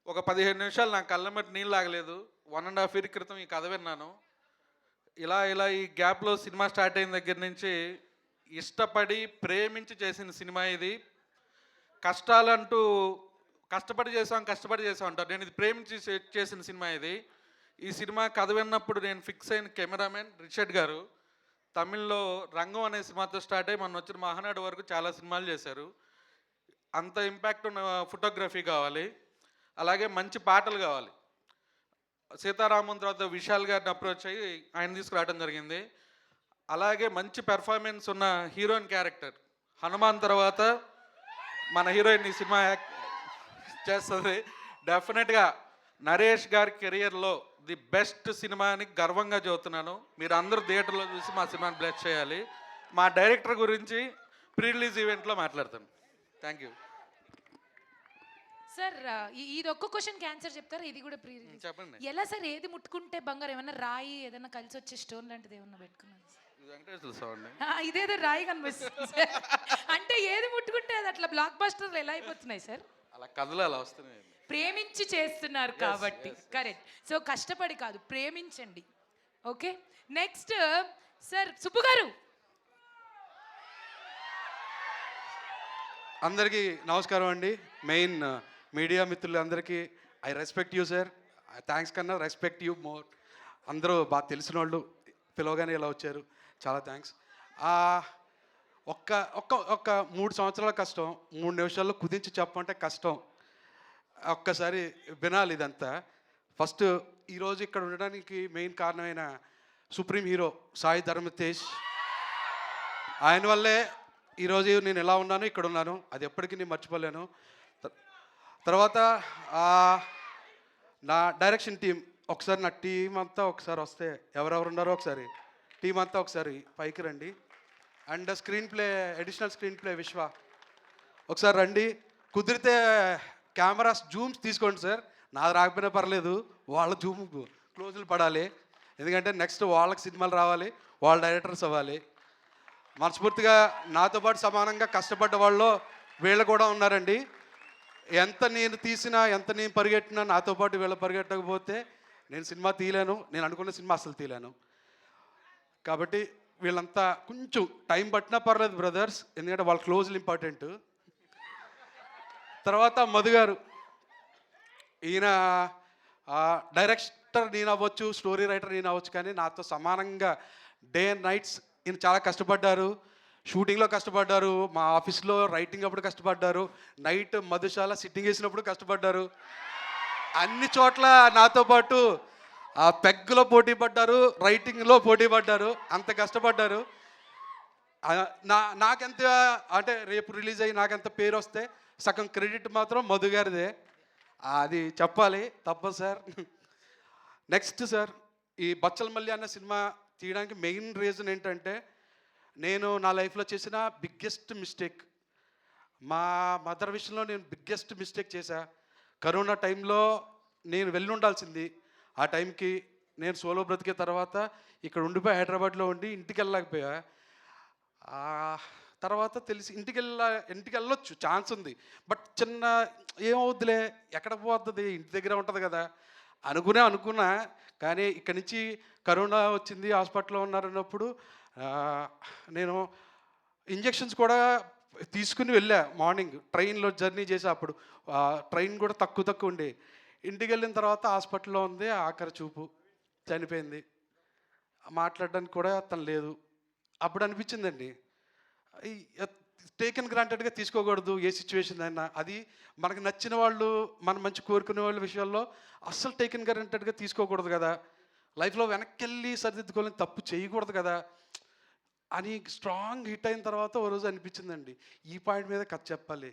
ఒక 15 నిమిషాలు నా కళ్ళమట్టి నీళ్ళు ఆగలేదు. 1.5 year క్రితం ఈ కథ విన్నాను. ఇలా ఈ గ్యాప్లో సినిమా స్టార్ట్ అయిన దగ్గర నుంచి ఇష్టపడి ప్రేమించి చేసిన సినిమా ఇది. కష్టాలంటూ కష్టపడి చేసాం అంటారు. నేను ఇది ప్రేమించి చేసిన సినిమా ఇది. ఈ సినిమా కథ విన్నప్పుడు నేను ఫిక్స్ అయిన కెమెరామెన్ రిషడ్ గారు. తమిళ్లో రంగం అనే సినిమాతో స్టార్ట్ అయ్యి మొన్న వచ్చిన మహానాడు వరకు చాలా సినిమాలు చేశారు. అంత ఇంపాక్ట్ ఉన్న ఫోటోగ్రఫీ కావాలి, అలాగే మంచి పాటలు కావాలి. సీతారామన్ తర్వాత విశాల్ గారిని అప్రోచ్ అయ్యి ఆయన తీసుకురావడం జరిగింది. అలాగే మంచి పెర్ఫార్మెన్స్ ఉన్న హీరోయిన్ క్యారెక్టర్. హనుమాన్ తర్వాత మన హీరోయిన్ ఈ సినిమా చేస్తుంది. డెఫినెట్గా నరేష్ గారి కెరియర్లో ది బెస్ట్ సినిమా అని గర్వంగా చెబుతున్నాను. మీరు అందరూ థియేటర్లో చూసి మా సినిమాని బ్లెస్ చేయాలి. మా డైరెక్టర్ గురించి ప్రీ రిలీజ్ ఈవెంట్లో మాట్లాడతాను. Thank you sir. ఇది ఒక్క క్వశ్చన్కి ఆన్సర్ చెప్తారా? ఇది కూడా ప్రీ రిలీజ్ చెప్పండి. ఎలా సార్? ఏది ముట్టుకుంటే బంగారం? ఏమన్నా రాయి ఏదైనా కలిసి వచ్చే స్టోన్ లాంటిది ఏమన్నా పెట్టుకున్నాను? ఇది వెంకటేశ్వర స్వామి అండి. ఇదేదో రాయి కనిపిస్తుంది సార్. అంటే ఏది ముట్టుకుంటే అది అట్లా బ్లాక్ బస్టర్లు ఎలా అయిపోతున్నాయి సార్? అలా కథలు అలా వస్తున్నాయి. ప్రేమించి చేస్తున్నారు కాబట్టి. కరెక్ట్. సో కష్టపడి కాదు, ప్రేమించండి. ఓకే. నెక్స్ట్ సార్ సుబ్బు గారు. అందరికీ నమస్కారం అండి. మెయిన్ మీడియా మిత్రులందరికీ I respect you sir. Thanks కన్నా రెస్పెక్ట్ యూ మోర్. అందరూ బాగా తెలిసిన వాళ్ళు పిలవగానే ఇలా వచ్చారు, చాలా థ్యాంక్స్. ఒక్క 3 సంవత్సరాల కష్టం 3 నిమిషాల్లో కుదించి చెప్పమంటే కష్టం. ఒక్కసారి వినాలి ఇదంతా. ఫస్ట్ ఈరోజు ఇక్కడ ఉండడానికి మెయిన్ కారణమైన సుప్రీం హీరో సాయి ధరమ్ తేజ్. ఆయన వల్లే ఈరోజు నేను ఎలా ఉన్నాను, ఇక్కడ ఉన్నాను. అది ఎప్పటికీ నేను మర్చిపోలేను. తర్వాత నా డైరెక్షన్ టీం, ఒకసారి నా టీం అంతా ఒకసారి వస్తే, ఎవరెవరు ఉన్నారో ఒకసారి టీం అంతా ఒకసారి పైకి రండి. And screen play, additional screen play విశ్వ ఒకసారి రండి. కుదిరితే కెమెరాస్ జూమ్స్ తీసుకోండి సార్. నాది రాకపోయినా పర్లేదు, వాళ్ళ జూమ్ క్లోజులు పడాలి. ఎందుకంటే నెక్స్ట్ వాళ్ళకి సినిమాలు రావాలి, వాళ్ళ డైరెక్టర్స్ అవ్వాలి. మనస్ఫూర్తిగా నాతో పాటు సమానంగా కష్టపడ్డ వాళ్ళు వీళ్ళు కూడా ఉన్నారండి. ఎంత నేను తీసినా, ఎంత నేను పరిగెట్టినా, నాతో పాటు వీళ్ళు పరిగెట్టకపోతే నేను సినిమా తీయలేను. నేను అనుకున్న సినిమా అసలు తీయలేను. కాబట్టి వీళ్ళంతా కొంచెం టైం పట్టినా పర్లేదు బ్రదర్స్, ఎందుకంటే వాళ్ళ క్లోజ్లు ఇంపార్టెంట్. తర్వాత మధు గారు, ఈయన డైరెక్టర్ నేను అవ్వచ్చు, స్టోరీ రైటర్ నేను అవ్వచ్చు, కానీ నాతో సమానంగా డే అండ్ నైట్స్ ఈయన చాలా కష్టపడ్డారు. షూటింగ్లో కష్టపడ్డారు, మా ఆఫీస్లో రైటింగ్ అప్పుడు కష్టపడ్డారు, నైట్ మధుశాల సిట్టింగ్ వేసినప్పుడు కష్టపడ్డారు, అన్ని చోట్ల నాతో పాటు ఆ పెగ్గులో పోటీ పడ్డారు, రైటింగ్లో పోటీ పడ్డారు, అంత కష్టపడ్డారు. నాకెంత అంటే రేపు రిలీజ్ అయ్యి నాకెంత పేరు వస్తే సగం క్రెడిట్ మాత్రం మధు గారిదే, అది చెప్పాలి, తప్పదు సార్. నెక్స్ట్ సార్, ఈ బచ్చలమల్లి అన్న సినిమా తీయడానికి మెయిన్ రీజన్ ఏంటంటే, నేను నా లైఫ్లో చేసిన బిగ్గెస్ట్ మిస్టేక్, మా మదర్ విషయంలో నేను బిగ్గెస్ట్ మిస్టేక్ చేశా. కరోనా టైంలో నేను వెళ్ళి ఉండాల్సింది, ఆ టైంకి నేను సోలో బ్రతికే తర్వాత ఇక్కడ ఉండిపోయి హైదరాబాద్లో ఉండి ఇంటికి వెళ్ళలేకపోయా. తర్వాత తెలిసి ఇంటికి వెళ్ళొచ్చు, ఛాన్స్ ఉంది, బట్ చిన్న ఏమవుద్దులే, ఎక్కడ పోతుంది, ఇంటి దగ్గర ఉంటుంది కదా అనుకున్నా. కానీ ఇక్కడి నుంచి కరోనా వచ్చింది, హాస్పిటల్లో ఉన్నారన్నప్పుడు నేను ఇంజెక్షన్స్ కూడా తీసుకుని వెళ్ళా. మార్నింగ్ ట్రైన్లో జర్నీ చేసా, అప్పుడు ట్రైన్ కూడా తక్కువ ఉండే. ఇంటికి వెళ్ళిన తర్వాత హాస్పిటల్లో ఉంది, ఆఖరి చూపు, చనిపోయింది, మాట్లాడడానికి కూడా తను లేదు. అప్పుడు అనిపించిందండి, టేకెన్ గ్రాంటెడ్గా తీసుకోకూడదు ఏ సిచ్యువేషన్ అయినా. అది మనకు నచ్చిన వాళ్ళు, మనం మంచి కోరుకునే వాళ్ళ విషయాల్లో అస్సలు టేకెన్ గ్రాంటెడ్గా తీసుకోకూడదు కదా, లైఫ్లో వెనక్కి వెళ్ళి సరిదిద్దుకోవాలని, తప్పు చేయకూడదు కదా అని స్ట్రాంగ్ హిట్ అయిన తర్వాత ఓ రోజు అనిపించిందండి, ఈ పాయింట్ మీద కథ చెప్పాలి,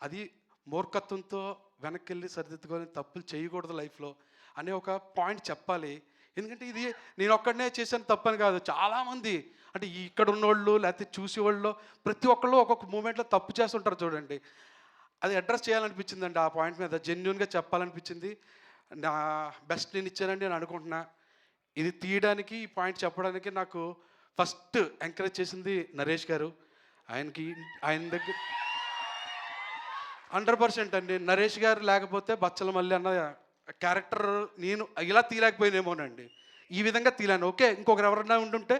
అది మూర్ఖత్వంతో వెనక్కి వెళ్ళి సరిదిద్దుకోవాలని, తప్పులు చేయకూడదు లైఫ్లో అనే ఒక పాయింట్ చెప్పాలి. ఎందుకంటే ఇది నేను ఒక్కడనే చేశాను తప్పని కాదు, చాలామంది అంటే ఇక్కడ ఉన్నోళ్ళు లేకపోతే చూసేవాళ్ళు ప్రతి ఒక్కళ్ళు ఒక్కొక్క మూమెంట్లో తప్పు చేస్తుంటారు చూడండి. అది అడ్రస్ చేయాలనిపించిందండి, ఆ పాయింట్ మీద జెన్యున్గా చెప్పాలనిపించింది. నా బెస్ట్ నేను ఇచ్చానండి నేను అనుకుంటున్నా. ఇది తీయడానికి, ఈ పాయింట్ చెప్పడానికి నాకు ఫస్ట్ ఎంకరేజ్ చేసింది నరేష్ గారు. ఆయన దగ్గర 100% అండి. నరేష్ గారు లేకపోతే బచ్చలమల్లి అన్న క్యారెక్టర్ నేను ఇలా తీయలేకపోయినేమోనండి, ఈ విధంగా తీయలేను. ఓకే, ఇంకొకరు ఎవరన్నా ఉండుంటే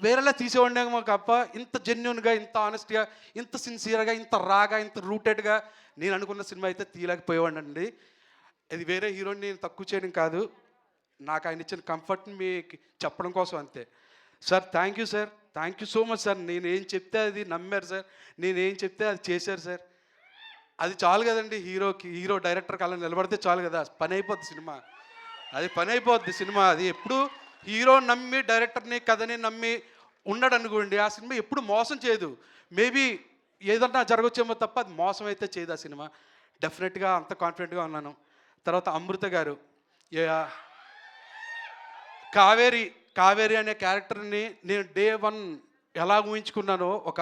వేరేలా తీసేవాడినేమో తప్ప, ఇంత జెన్యున్గా, ఇంత ఆనెస్ట్గా, ఇంత సిన్సియర్గా, ఇంత రాగా, ఇంత రూటెడ్గా నేను అనుకున్న సినిమా అయితే తీయలేకపోయేవాడినండి. ఇది వేరే హీరోని నేను తక్కువ చేయడం కాదు, నాకు ఆయన ఇచ్చిన కంఫర్ట్ని మీకు చెప్పడం కోసం అంతే. Sir thank you sir, thank you so much sir. నేను ఏం చెప్తే అది నమ్మారు సార్, నేనేం చెప్తే అది చేశారు సార్. అది చాలు కదండి, హీరో డైరెక్టర్కి అలా నిలబడితే చాలు కదా, పని అయిపోద్ది సినిమా, అది పని అయిపోద్ది సినిమా. అది ఎప్పుడు హీరో నమ్మి, డైరెక్టర్ని కథని నమ్మి ఉన్నాడు అనుకోండి, ఆ సినిమా ఎప్పుడు మోసం చేయదు. మేబీ ఏదన్నా జరగచ్చేమో తప్ప అది మోసం అయితే చేయదు ఆ సినిమా. డెఫినెట్గా అంత కాన్ఫిడెంట్గా ఉన్నాను. తర్వాత అమృత గారు, కావేరి అనే క్యారెక్టర్ని నేను డే 1 ఎలా ఊహించుకున్నానో, ఒక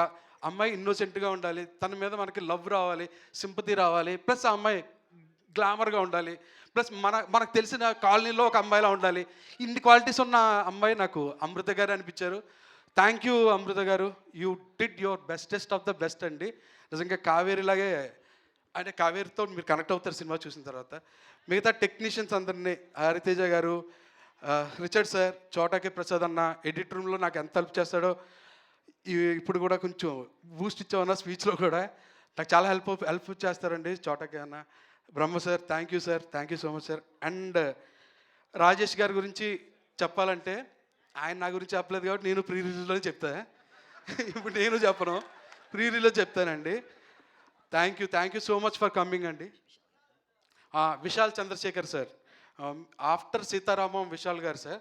అమ్మాయి ఇన్నోసెంట్గా ఉండాలి, తన మీద మనకి లవ్ రావాలి, సింపతి రావాలి, ప్లస్ ఆ అమ్మాయి గ్లామర్గా ఉండాలి, ప్లస్ మనకు తెలిసిన కాలనీలో ఒక అమ్మాయిలా ఉండాలి. ఇన్ని క్వాలిటీస్ ఉన్న అమ్మాయి నాకు అమృత గారు అనిపించారు. థ్యాంక్ యూ అమృత గారు, you did your bestest of the best అండి. నిజంగా కావేరిలాగే, అంటే కావేరితో మీరు కనెక్ట్ అవుతారు సినిమా చూసిన తర్వాత. మిగతా టెక్నీషియన్స్ అందరినీ, హరితేజ గారు, రిచర్డ్ సార్, చోటాకి ప్రసాద్ అన్న ఎడిట్ రూమ్లో నాకు ఎంత హెల్ప్ చేస్తాడో, ఇప్పుడు కూడా కొంచెం బూస్ట్ ఇచ్చామన్న స్పీచ్లో కూడా నాకు చాలా హెల్ప్ చేస్తారండి చోటాకి అన్న. Brahma sir thank you sir, thank you so much sir. And Rajesh గారి గురించి చెప్పాలంటే, ఆయన నా గురించి చెప్పలేదు కాబట్టి నేను ప్రీ రిలీజ్లోనే చెప్తా. ఇప్పుడు నేను చెప్పను, ప్రీ రిలీజ్ చెప్తానండి. Thank you so much for coming అండి. విశాల్ చంద్రశేఖర్ సార్, ఆఫ్టర్ సీతారామం విశాల్ గారు sir,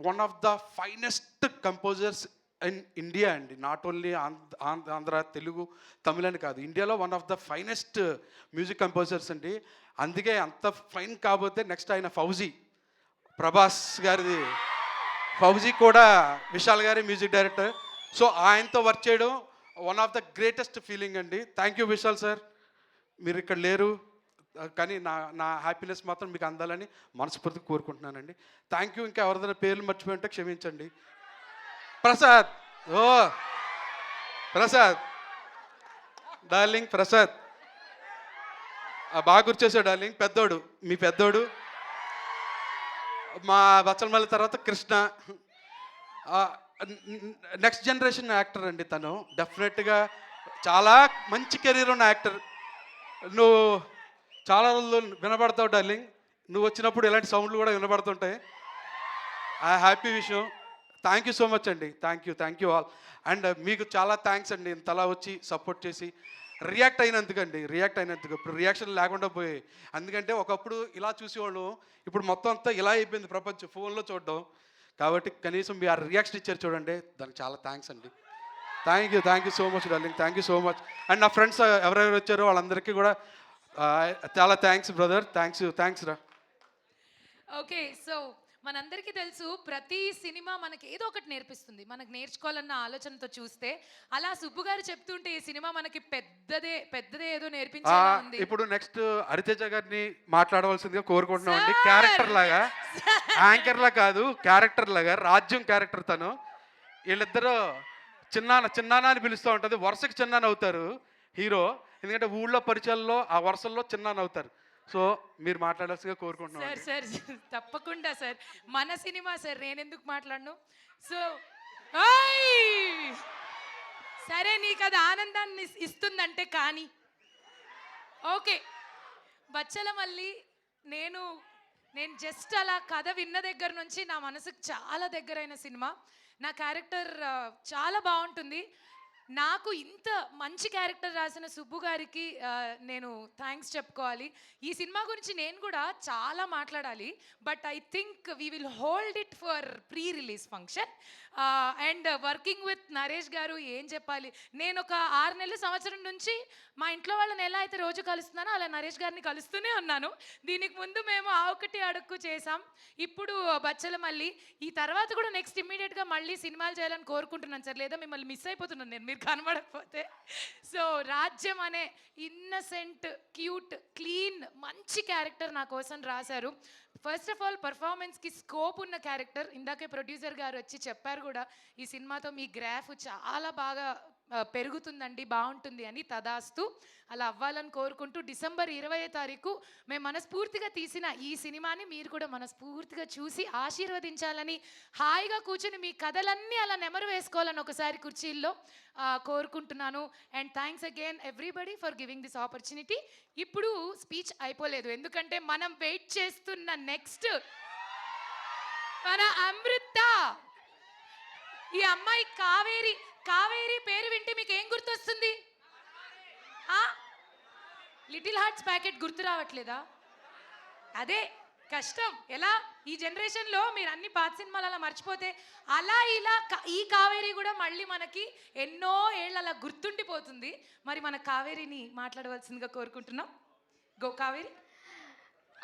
one of the finest composers in India అండి. నాట్ ఓన్లీ ఆంధ్ర, తెలుగు, తమిళ అని కాదు, ఇండియాలో one of the finest music composers అండి. అందుకే అంత ఫైన్ కాబోతే నెక్స్ట్ ఆయన ఫౌజీ, ప్రభాస్ గారిది ఫౌజీ కూడా విశాల్ గారి మ్యూజిక్ డైరెక్టర్. సో ఆయనతో వర్క్ చేయడం one of the greatest feeling అండి. థ్యాంక్ యూ విశాల్ సార్, మీరు ఇక్కడ లేరు కానీ నా హ్యాపీనెస్ మాత్రం మీకు అందాలని మనస్ఫూర్తిగా కోరుకుంటున్నానండి. Thank you. ఇంకా ఎవరిదైనా పేర్లు మర్చిపోయి ఉంటే క్షమించండి. ప్రసాద్, ప్రసాద్ డార్లింగ్, ప్రసాద్ బాగా గుర్చేసాడు డార్లింగ్, పెద్దోడు, మీ పెద్దోడు, మా బచ్చలమల్లి తర్వాత కృష్ణ, నెక్స్ట్ జనరేషన్ యాక్టర్ అండి తను. డెఫినెట్గా చాలా మంచి కెరీర్ ఉన్న యాక్టర్. నువ్వు చాలా రోజులు వినబడతావు డార్లింగ్. నువ్వు వచ్చినప్పుడు ఇలాంటి సౌండ్లు కూడా వినబడుతుంటాయి. ఆ హ్యాపీ విషయం. థ్యాంక్ యూ సో మచ్ అండి. Thank you all. అండ్ మీకు చాలా థ్యాంక్స్ అండి, ఇంతలా వచ్చి సపోర్ట్ చేసి రియాక్ట్ అయినందుకు. ఇప్పుడు రియాక్షన్ లేకుండా పోయాయి. ఎందుకంటే ఒకప్పుడు ఇలా చూసేవాళ్ళు, ఇప్పుడు మొత్తం అంతా ఇలా అయిపోయింది ప్రపంచం, ఫోన్లో చూడడం. కాబట్టి కనీసం మీ ఆ రియాక్షన్ ఇచ్చారు చూడండి, దానికి చాలా థ్యాంక్స్ అండి. Thank you so much darling. Thank you so much. And నా ఫ్రెండ్స్ ఎవరెవరు వచ్చారో వాళ్ళందరికీ కూడా చాలా థ్యాంక్స్ బ్రదర్. థ్యాంక్స్ రా. ఓకే, సో మనందరికీ తెలుసు ప్రతి సినిమా మనకి ఏదో ఒకటి నేర్పిస్తుంది, మనకు నేర్చుకోవాలన్న ఆలోచనతో చూస్తే. అలా సుబ్బు గారు చెప్తుంటే ఈ సినిమా మనకి పెద్దదే ఏదో నేర్పించేలా ఉంది. ఇప్పుడు నెక్స్ట్ హరితేజ గారిని మాట్లాడవలసిందిగా కోరుకుంటున్నాం అండి. క్యారెక్టర్ లాగా, యాంకర్ లా కాదు, క్యారెక్టర్ లాగా, రాజ్యం క్యారెక్టర్ తను. వీళ్ళిద్దరూ చిన్నాన్న అని పిలుస్తూ ఉంటుంది. వరుసకి చిన్నాన్న అవుతారు హీరో, ఎందుకంటే ఊళ్ళో పరిచయాల్లో ఆ వరుసల్లో చిన్నాన్న అవుతారు. సో మీరు మాట్లాడాల్సిందిగా కోరుకుంటున్నాం. సార్ తప్పకుండా సార్, మన సినిమా సార్, నేనెందుకు మాట్లాడను. సో సరే, నీకు అది ఆనందాన్ని ఇస్తుందంటే కానీ. ఓకే, బచ్చలమల్లి నేను జస్ట్ అలా కథ విన్న దగ్గర నుంచి నా మనసుకు చాలా దగ్గరైన సినిమా. నా క్యారెక్టర్ చాలా బాగుంటుంది. నాకు ఇంత మంచి క్యారెక్టర్ రాసిన సుబ్బు గారికి నేను థ్యాంక్స్ చెప్పుకోవాలి. ఈ సినిమా గురించి నేను కూడా చాలా మాట్లాడాలి, but I think we will hold it for pre release function. And working with Naresh గారు ఏం చెప్పాలి. నేను ఒక 6 నెలల సంవత్సరం నుంచి మా ఇంట్లో వాళ్ళని ఎలా అయితే రోజు కలుస్తున్నానో అలా నరేష్ గారిని కలుస్తూనే ఉన్నాను. దీనికి ముందు మేము ఆ ఒకటి అడుక్కు చేసాం, ఇప్పుడు బచ్చలమల్లి. ఈ తర్వాత కూడా నెక్స్ట్ ఇమ్మీడియట్గా మళ్ళీ సినిమాలు చేయాలని కోరుకుంటున్నాను సార్, లేదా మిమ్మల్ని మిస్ అయిపోతున్నాను నేను మీరు కనబడకపోతే. సో రాజ్యం అనే ఇన్నసెంట్, క్యూట్, క్లీన్, మంచి క్యారెక్టర్ నా కోసం రాశారు. ఫస్ట్ ఆఫ్ ఆల్ పర్ఫార్మెన్స్కి స్కోప్ ఉన్న క్యారెక్టర్. ఇందాకే ప్రొడ్యూసర్ గారు వచ్చి చెప్పారు కూడా, ఈ సినిమాతో మీ గ్రాఫ్ చాలా బాగా పెరుగుతుందండి, బాగుంటుంది అని. తదాస్తు, అలా అవ్వాలని కోరుకుంటూ డిసెంబర్ 20వ తారీఖు మేము మనస్ఫూర్తిగా తీసిన ఈ సినిమాని మీరు కూడా మనస్ఫూర్తిగా చూసి ఆశీర్వదించాలని, హాయిగా కూర్చుని మీ కథలన్నీ అలా నెమరు వేసుకోవాలని ఒకసారి కుర్చీల్లో కోరుకుంటున్నాను. And thanks again everybody for giving this opportunity. ఇప్పుడు స్పీచ్ అయిపోలేదు, ఎందుకంటే మనం వెయిట్ చేస్తున్న నెక్స్ట్ మన అమృత. ఈ అమ్మాయి కావేరి పేరు వింటే మీకు ఏం గుర్తొస్తుంది? లిటిల్ హార్ట్స్ ప్యాకెట్ గుర్తు రావట్లేదా? అదే కష్టం. ఎలా ఈ జనరేషన్లో మీరు అన్ని పాత సినిమాలు అలా మర్చిపోతే, అలా ఇలా ఈ కావేరి కూడా మళ్ళీ మనకి ఎన్నో ఏళ్ళు అలా గుర్తుండిపోతుంది. మరి మన కావేరిని మాట్లాడవలసిందిగా కోరుకుంటున్నాం. గో కావేరి.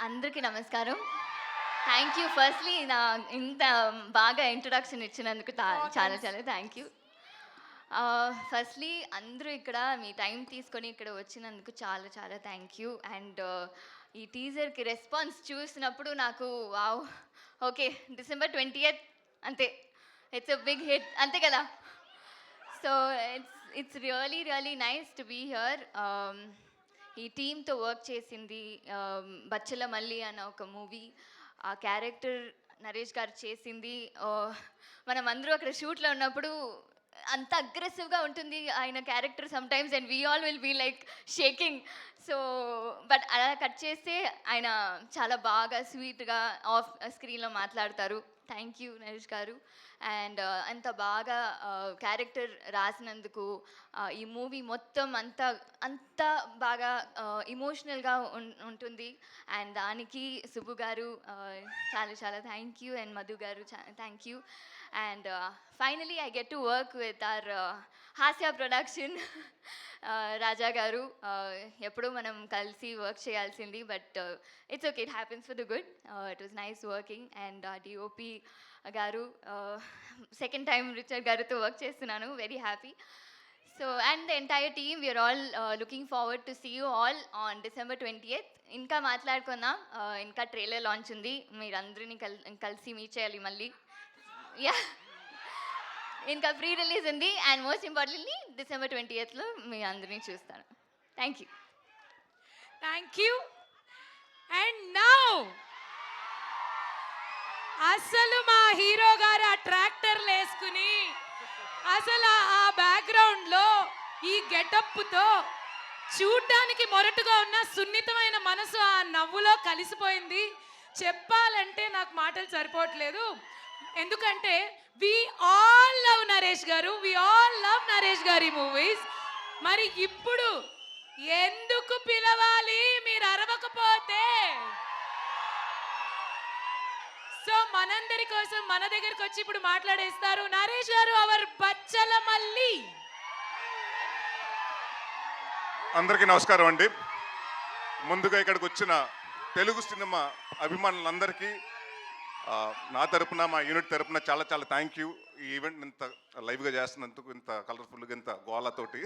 అందరికీ నమస్కారం. థ్యాంక్ యూ ఫస్ట్లీ నా ఇంత బాగా ఇంట్రొడక్షన్ ఇచ్చినందుకు చాలా థ్యాంక్ యూ. ఫస్ట్లీ అందరూ ఇక్కడ మీ టైం తీసుకొని ఇక్కడ వచ్చినందుకు చాలా థ్యాంక్ యూ. అండ్ ఈ టీజర్కి రెస్పాన్స్ చూసినప్పుడు నాకు వావ్, ఓకే December 20th అంతే, ఇట్స్ అ బిగ్ హిట్ అంతే కదా. So it's really nice to be here. ఈ టీంతో వర్క్ చేసింది బచ్చలమల్లి అన్న ఒక మూవీ. ఆ క్యారెక్టర్ నరేష్ గారు చేసింది. మనం అందరూ అక్కడ షూట్లో ఉన్నప్పుడు అంత అగ్రెసివ్గా ఉంటుంది ఆయన character sometimes, and we all will be like shaking. So but అలా కట్ చేస్తే ఆయన చాలా బాగా స్వీట్గా ఆఫ్ స్క్రీన్లో మాట్లాడతారు. థ్యాంక్ యూ నరేష్ గారు. అండ్ అంత బాగా క్యారెక్టర్ రాసినందుకు, ఈ మూవీ మొత్తం అంత బాగా ఇమోషనల్గా ఉంటుంది. అండ్ దానికి సుబ్బు గారు చాలా థ్యాంక్ యూ. అండ్ మధు గారు thank you. And finally I get to work with our Hasya production, Raja garu. Eppudu manam kalsi work cheyalsindi, but it's okay, it happens for the good. It was nice working. And DOP garu, second time Richard garu tho work chestunnanu, very happy. So and the entire team, we are all looking forward to see you all on December 20th. ఇంకా మాట్లాడుకుందాం, ఇంకా ట్రైలర్ లాంచ్ ఉంది, మీరు అందరినీ కలిసి మీట్ చేయాలి మళ్ళీ. ఇంకా ప్రీ రిలీజ్ ఉంది. And most importantly December 20th మీ అందరినీ చూస్తాను. Thank you. అండ్ నౌ అసలు మా హీరో గారు ఆ ట్రాక్టర్లు వేసుకుని, అసలు ఆ బ్యాక్గ్రౌండ్లో ఈ గెటప్తో చూడ్డానికి మొరటుగా ఉన్న సున్నితమైన మనసు ఆ నవ్వులో కలిసిపోయింది. చెప్పాలంటే నాకు మాటలు సరిపోవట్లేదు. ఎందుకంటే వి ఆల్ లవ్ నరేష్ గారు, వి ఆల్ లవ్ నరేష్ గారి మూవీస్. మరి ఇప్పుడు ఎందుకు పిలవాలి మీరు అరవకపోతే? సో మనందరి కోసం మన దగ్గరికి వచ్చి ఇప్పుడు మాట్లాడేస్తారు నరేష్ గారు, అవర్ బచ్చలమల్లి. అందరికీ నమస్కారం అండి. ముందుగా ఇక్కడికి వచ్చిన తెలుగు సినిమా అభిమానులందరికీ నా తరపున, మా యూనిట్ తరపున చాలా చాలా థ్యాంక్ యూ. ఈ ఈవెంట్ ఇంత లైవ్గా చేస్తున్నందుకు, ఇంత కలర్ఫుల్గా, ఇంత గోళతోటి.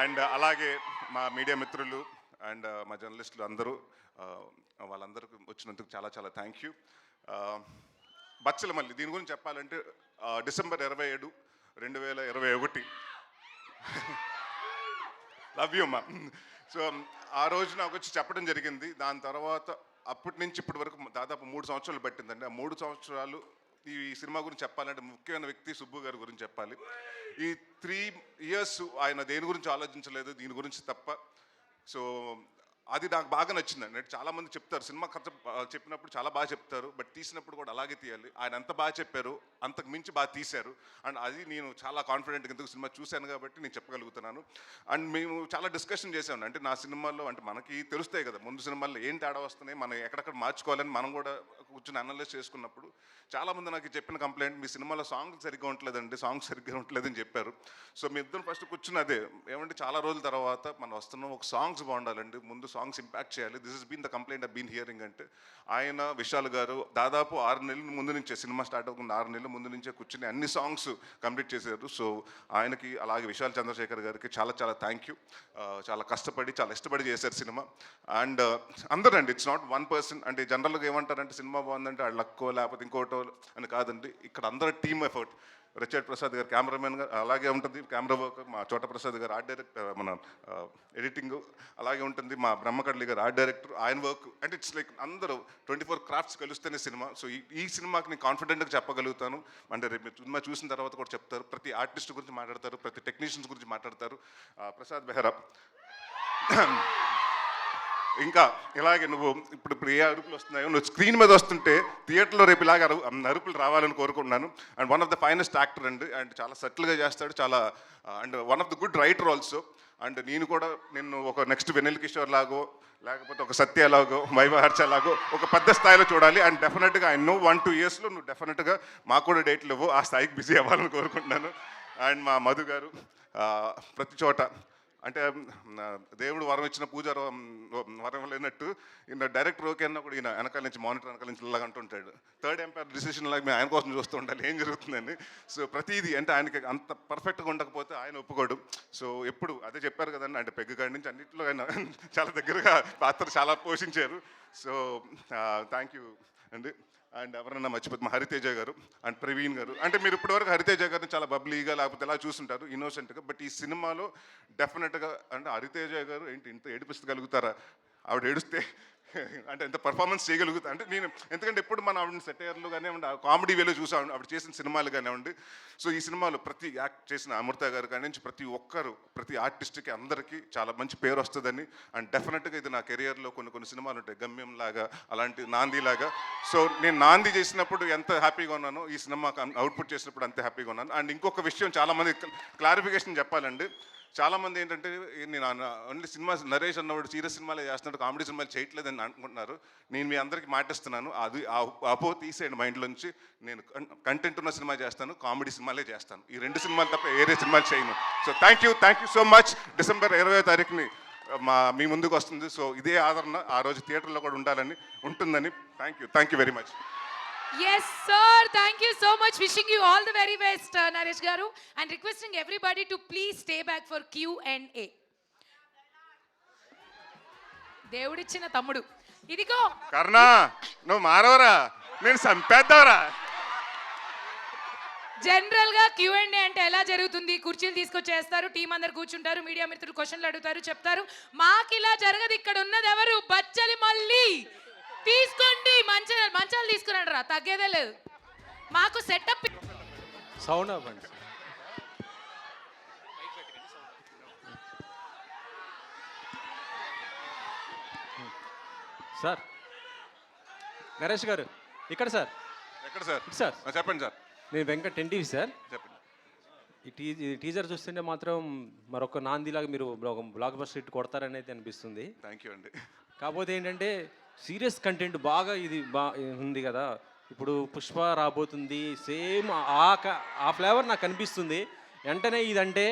అండ్ అలాగే మా మీడియా మిత్రులు అండ్ మా జర్నలిస్టులు అందరూ, వాళ్ళందరికీ వచ్చినందుకు చాలా చాలా థ్యాంక్ యూ. బచ్చలమల్లి దీని గురించి చెప్పాలంటే డిసెంబర్ 27, 2021 లవ్ యూ అమ్మా. సో ఆ రోజు నాకు వచ్చి చెప్పడం జరిగింది. దాని తర్వాత అప్పటి నుంచి ఇప్పటి వరకు దాదాపు 3 సంవత్సరాలు పట్టిందండి. ఆ 3 సంవత్సరాలు ఈ సినిమా గురించి చెప్పాలంటే ముఖ్యమైన వ్యక్తి సుబ్బు గారి గురించి చెప్పాలి. ఈ 3 years ఆయన దేని గురించి ఆలోచించలేదు, దీని గురించి తప్ప. సో అది నాకు బాగా నచ్చిందండి. చాలామంది చెప్తారు సినిమా కథ చెప్పినప్పుడు చాలా బాగా చెప్తారు, బట్ తీసినప్పుడు కూడా అలాగే తీయాలి. ఆయన ఎంత బాగా చెప్పారు, అంతకు మించి బాగా తీశారు. అండ్ అది నేను చాలా కాన్ఫిడెంట్గా ఎందుకు సినిమా చూశాను కాబట్టి నేను చెప్పగలుగుతున్నాను. అండ్ మేము చాలా డిస్కషన్ చేసాము. అంటే నా సినిమాల్లో అంటే మనకి తెలుస్తాయి కదా ముందు సినిమాల్లో ఏం తేడా వస్తున్నాయి, మనం ఎక్కడెక్కడ మార్చుకోవాలని మనం కూడా కూర్చొని అనలైజ్ చేసుకున్నప్పుడు చాలామంది నాకు చెప్పిన కంప్లైంట్, మీ సినిమాలో సాంగ్ సరిగ్గా ఉండలేదండి, సాంగ్ సరిగ్గా ఉండలేదని చెప్పారు. సో మీ ఇద్దరు ఫస్ట్ కూర్చుని అదే ఏమంటే చాలా రోజుల తర్వాత మనం వస్తున్నాం, ఒక సాంగ్స్ బాగుండాలండి, ముందు సాంగ్స్ ఇంపాక్ట్ చేయాలి. This is been the complaint I been hearing. అంటే ఆయన విశాల్ గారు దాదాపు 6 నెలల ముందు నుంచే, సినిమా స్టార్ట్ అవ్వకుండా 6 నెలల ముందు నుంచే కూర్చుని అన్ని సాంగ్స్ కంప్లీట్ చేశారు. సో ఆయనకి అలాగే విశాల్ చంద్రశేఖర్ గారికి చాలా చాలా థ్యాంక్ యూ. చాలా కష్టపడి చాలా ఇష్టపడి చేశారు సినిమా. అండ్ అందరూ అండి, ఇట్స్ నాట్ వన్ పర్సన్. అంటే జనరల్గా ఏమంటారంటే సినిమా బాగుందంటే ఆ లక్కో లేకపోతే ఇంకోటో అని కాదండి. ఇక్కడ అందరూ టీమ్ ఎఫర్ట్. రిచర్డ్ ప్రసాద్ గారు కెమెరామెన్ గారు అలాగే ఉంటుంది, కెమెరా వర్క్. మా చోట ప్రసాద్ గారు ఆర్ట్ డైరెక్టర్, మన ఎడిటింగ్ అలాగే ఉంటుంది. మా బ్రహ్మకడ్లి గారు ఆర్ట్ డైరెక్టర్, ఆయన వర్క్. అంటే ఇట్స్ లైక్ అందరూ 24 క్రాఫ్ట్స్ కలిస్తేనే సినిమా. సో ఈ సినిమాకి నేను కాన్ఫిడెంట్గా చెప్పగలుగుతాను. అంటే రేపు సినిమా చూసిన తర్వాత కూడా చెప్తారు, ప్రతి ఆర్టిస్ట్ గురించి మాట్లాడతారు, ప్రతి టెక్నీషియన్స్ గురించి మాట్లాడతారు. ప్రసాద్ బెహ్రా ఇంకా ఇలాగే నువ్వు ఇప్పుడు ఏ అరుపులు వస్తున్నాయో, నువ్వు స్క్రీన్ మీద వస్తుంటే థియేటర్లో రేపు ఇలాగ అరుపులు రావాలని కోరుకుంటున్నాను. And one of the finest actor అండి. అండ్ చాలా సటిల్గా చేస్తాడు, చాలా and one of the good writer also. And నేను కూడా నిన్ను ఒక నెక్స్ట్ వెనిల్ కిషోర్ లాగో, లేకపోతే ఒక సత్య లాగో, వైవహర్ష లాగో ఒక పెద్ద స్థాయిలో చూడాలి. అండ్ డెఫినెట్గా ఐ నో 1-2 yearsలో నువ్వు డెఫినెట్గా మాకు కూడా డేట్లు ఇవ్వు, ఆ స్థాయికి బిజీ అవ్వాలని కోరుకుంటున్నాను. అండ్ మా మధు గారు ప్రతి చోట అంటే దేవుడు వరం ఇచ్చిన పూజ వరం లేనట్టు ఈయన డైరెక్టర్ ఓకే అన్నా కూడా ఈయన వెనకాల నుంచి మానిటర్ వెనకాల నుంచి ఇలాగ అంటుంటాడు. థర్డ్ ఎంపైర్ డిసిషన్ లాగా మేము ఆయన కోసం చూస్తూ ఉండాలి ఏం జరుగుతుందని. సో ప్రతిదీ అంటే ఆయనకి అంత పర్ఫెక్ట్గా ఉండకపోతే ఆయన ఒప్పుకోడు. సో ఎప్పుడు అదే చెప్పారు కదండి, అంటే పెగ్గు కాడి నుంచి అన్నింటిలో ఆయన చాలా దగ్గరగా పాత్ర చాలా పోషించారు. సో థ్యాంక్ యూ అండి. అండ్ ఎవరన్నా మర్చిపోతే మా హరితేజ గారు అండ్ ప్రవీణ్ గారు. అంటే మీరు ఇప్పటివరకు హరితేజ గారిని చాలా బబ్లీగా లేకపోతే ఎలా చూస్తుంటారు, ఇన్నోసెంట్గా. బట్ ఈ సినిమాలో డెఫినెట్గా అంటే హరితేజ గారు ఏంటి ఇంత ఏడిపిస్తగలుగుతారా, ఆవిడ ఏడుస్తే అంటే ఎంత పర్ఫార్మెన్స్ చేయగలుగుతా అంటే నేను, ఎందుకంటే ఎప్పుడు మనం ఆవిడని సెటైర్లు కానివ్వండి, కామెడీ వేలో చూసాం ఆవిడ చేసిన సినిమాలు కానివ్వండి. సో ఈ సినిమాలో ప్రతి యాక్ట్ చేసిన అమృత గారు కానీ నుంచి ప్రతి ఒక్కరు, ప్రతి ఆర్టిస్ట్కి అందరికీ చాలా మంచి పేరు వస్తుందని. అండ్ డెఫినెట్గా ఇది నా కెరియర్లో కొన్ని సినిమాలు ఉంటాయి, గమ్యం లాగా, అలాంటి నాంది లాగా. సో నేను నాంది చేసినప్పుడు ఎంత హ్యాపీగా ఉన్నానో ఈ సినిమా అవుట్పుట్ చేసినప్పుడు అంతే హ్యాపీగా ఉన్నాను. అండ్ ఇంకొక విషయం చాలామంది క్లారిఫికేషన్ చెప్పాలండి. చాలామంది ఏంటంటే నేను ఓన్లీ సినిమా నరేష్ అన్నవాడు సీరియస్ సినిమాలే చేస్తున్నాడు, కామెడీ సినిమాలు చేయట్లేదని అనుకుంటున్నారు. నేను మీ అందరికీ మాటిస్తున్నాను, అది అపో తీసేయండి మైండ్లోంచి. నేను కంటెంట్ ఉన్న సినిమా చేస్తాను, కామెడీ సినిమాలే చేస్తాను. ఈ 2 సినిమాలు తప్ప వేరే సినిమాలు చేయను. So thank you so much. December 20వ తారీఖుని మీ ముందుకు వస్తుంది. సో ఇదే ఆదరణ ఆ రోజు థియేటర్లో కూడా ఉంటుందని. Thank you very much. Yes, sir. Thank you so much. Wishing you all the very best, Naresh Garu, and requesting everybody to please stay back for Q&A. దేవుడిచ్చిన తమ్ముడు ఇదిగో కర్ణా, నువ్వు మారవరా, నేను చంపేద్దావరా. జనరల్ గా Q&A అంటే ఎలా జరుగుతుంది, కుర్చీలు తీసుకొచ్చేస్తారు, టీం అందరు కూర్చుంటారు, మీడియా మిత్రులు క్వశ్చన్లు అడుగుతారు, చెప్తారు. మాకు ఇలా జరగదు. ఇక్కడ ఉన్నది ఎవరు? బచ్చలమల్లి. తీసుకోండి, మంచాలు తీసుకురండి రా, తగ్గేదే లేదు. మాకు సెటప్ సౌండ్ అవ్వండి. సార్ నరేష్ గారు ఇక్కడ సార్ ఎక్కడ సార్? సార్ చెప్పండి సార్. నేను వెంకట్ ఎన్టీవీ సార్. చెప్పండి. ఈ టీజర్ చూస్తుంటే మాత్రం మరొక నాందిలాగా మీరు ఒక బ్లాక్ బస్టర్ హిట్ కొడతారనేది అనిపిస్తుంది. థ్యాంక్ యూ అండి. కాకపోతే ఏంటంటే సీరియస్ కంటెంట్ బాగా ఇది ఉంది కదా. ఇప్పుడు పుష్ప రాబోతుంది, సేమ్ ఆ ఫ్లేవర్ నాకు అనిపిస్తుంది. వెంటనే ఇదంటే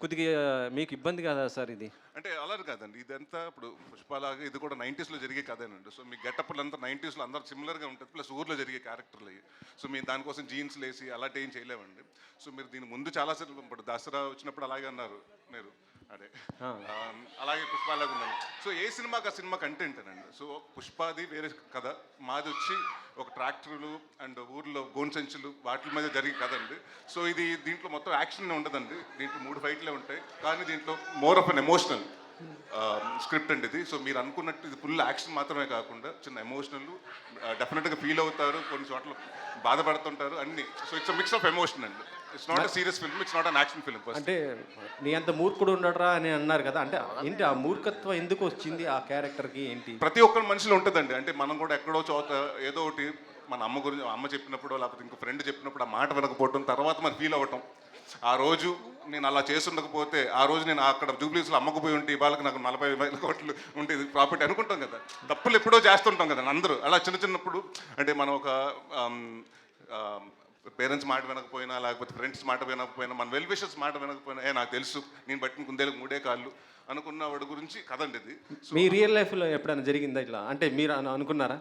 కొద్దిగా మీకు ఇబ్బంది కదా సార్ ఇది? అంటే అలా కాదండి, ఇదంతా ఇప్పుడు పుష్పలాగా ఇది కూడా 90s జరిగే కథేనండి. సో మీ గెటప్లు అంతా 90s అందరూ సిమిలర్గా ఉంటుంది, ప్లస్ ఊర్లో జరిగే క్యారెక్టర్లు అయ్యి. సో మేము దానికోసం జీన్స్ లేసి అలాంటి ఏం చేయలేమండి. సో మీరు దీని ముందు చాలాసార్లు ఇప్పుడు దసరా వచ్చినప్పుడు అలాగే అన్నారు మీరు, అదే అలాగే పుష్పలాగా ఉందండి. సో ఏ సినిమాకి ఆ సినిమా కంటెంట్ అనండి. సో పుష్పాది వేరే కథ, మాది వచ్చి ఒక ట్రాక్టర్లు అండ్ ఊర్లో గోన్ సంచులు వాటి మీద జరిగే కథ అండి. సో ఇది దీంట్లో మొత్తం యాక్షన్ ఉండదండి, దీంట్లో 3 ఫైట్లే ఉంటాయి. కానీ దీంట్లో more of an emotional script అండి ఇది. సో మీరు అనుకున్నట్టు ఇది ఫుల్ యాక్షన్ మాత్రమే కాకుండా చిన్న ఎమోషనల్, డెఫినెట్గా ఫీల్ అవుతారు, కొన్ని చోట్ల బాధపడుతుంటారు అన్ని. So it's mix of emotion అండి. It's not a serious film, it's not an action film. అంటే నీ అంత మూర్ఖుడు ఉండడరా అని అన్నారు కదా, అంటే ఏంటి ఆ మూర్ఖత్వం ఎందుకు వచ్చింది ఆ క్యారెక్టర్కి ఏంటి? ప్రతి ఒక్కరి మనిషిలో ఉంటుందండి. అంటే మనం కూడా ఎక్కడో చోట ఏదో ఒకటి మన అమ్మ గురించి, అమ్మ చెప్పినప్పుడు లేకపోతే ఇంకో ఫ్రెండ్ చెప్పినప్పుడు ఆ మాట వినకపోవటం, తర్వాత మనం ఫీల్ అవ్వటం, ఆ రోజు నేను అలా చేస్తుండకపోతే, ఆ రోజు నేను అక్కడ జూబ్లీస్లో అమ్మకు పోయి ఉంటే ఇవాళకి నాకు 40,000 కోట్లు ఉండేది ప్రాఫిట్ అనుకుంటాం కదా. తప్పులు ఎప్పుడో చేస్తుంటాం కదా అందరూ. అలా చిన్నప్పుడు అంటే మనం ఒక పేరెంట్స్ మాట వినకపోయినా, లేకపోతే ఫ్రెండ్స్ మాట వినకపోయినా, మన వెల్ విషర్స్ మాట వినకపోయినా, నాకు తెలుసు నేను బట్టిన కుందేలకు 3 కాళ్ళు అనుకున్న వాడి గురించి కదండి ఇది. మీ రియల్ లైఫ్లో ఎప్పుడైనా జరిగిందా ఇట్లా? అంటే మీరు అనుకున్నారా?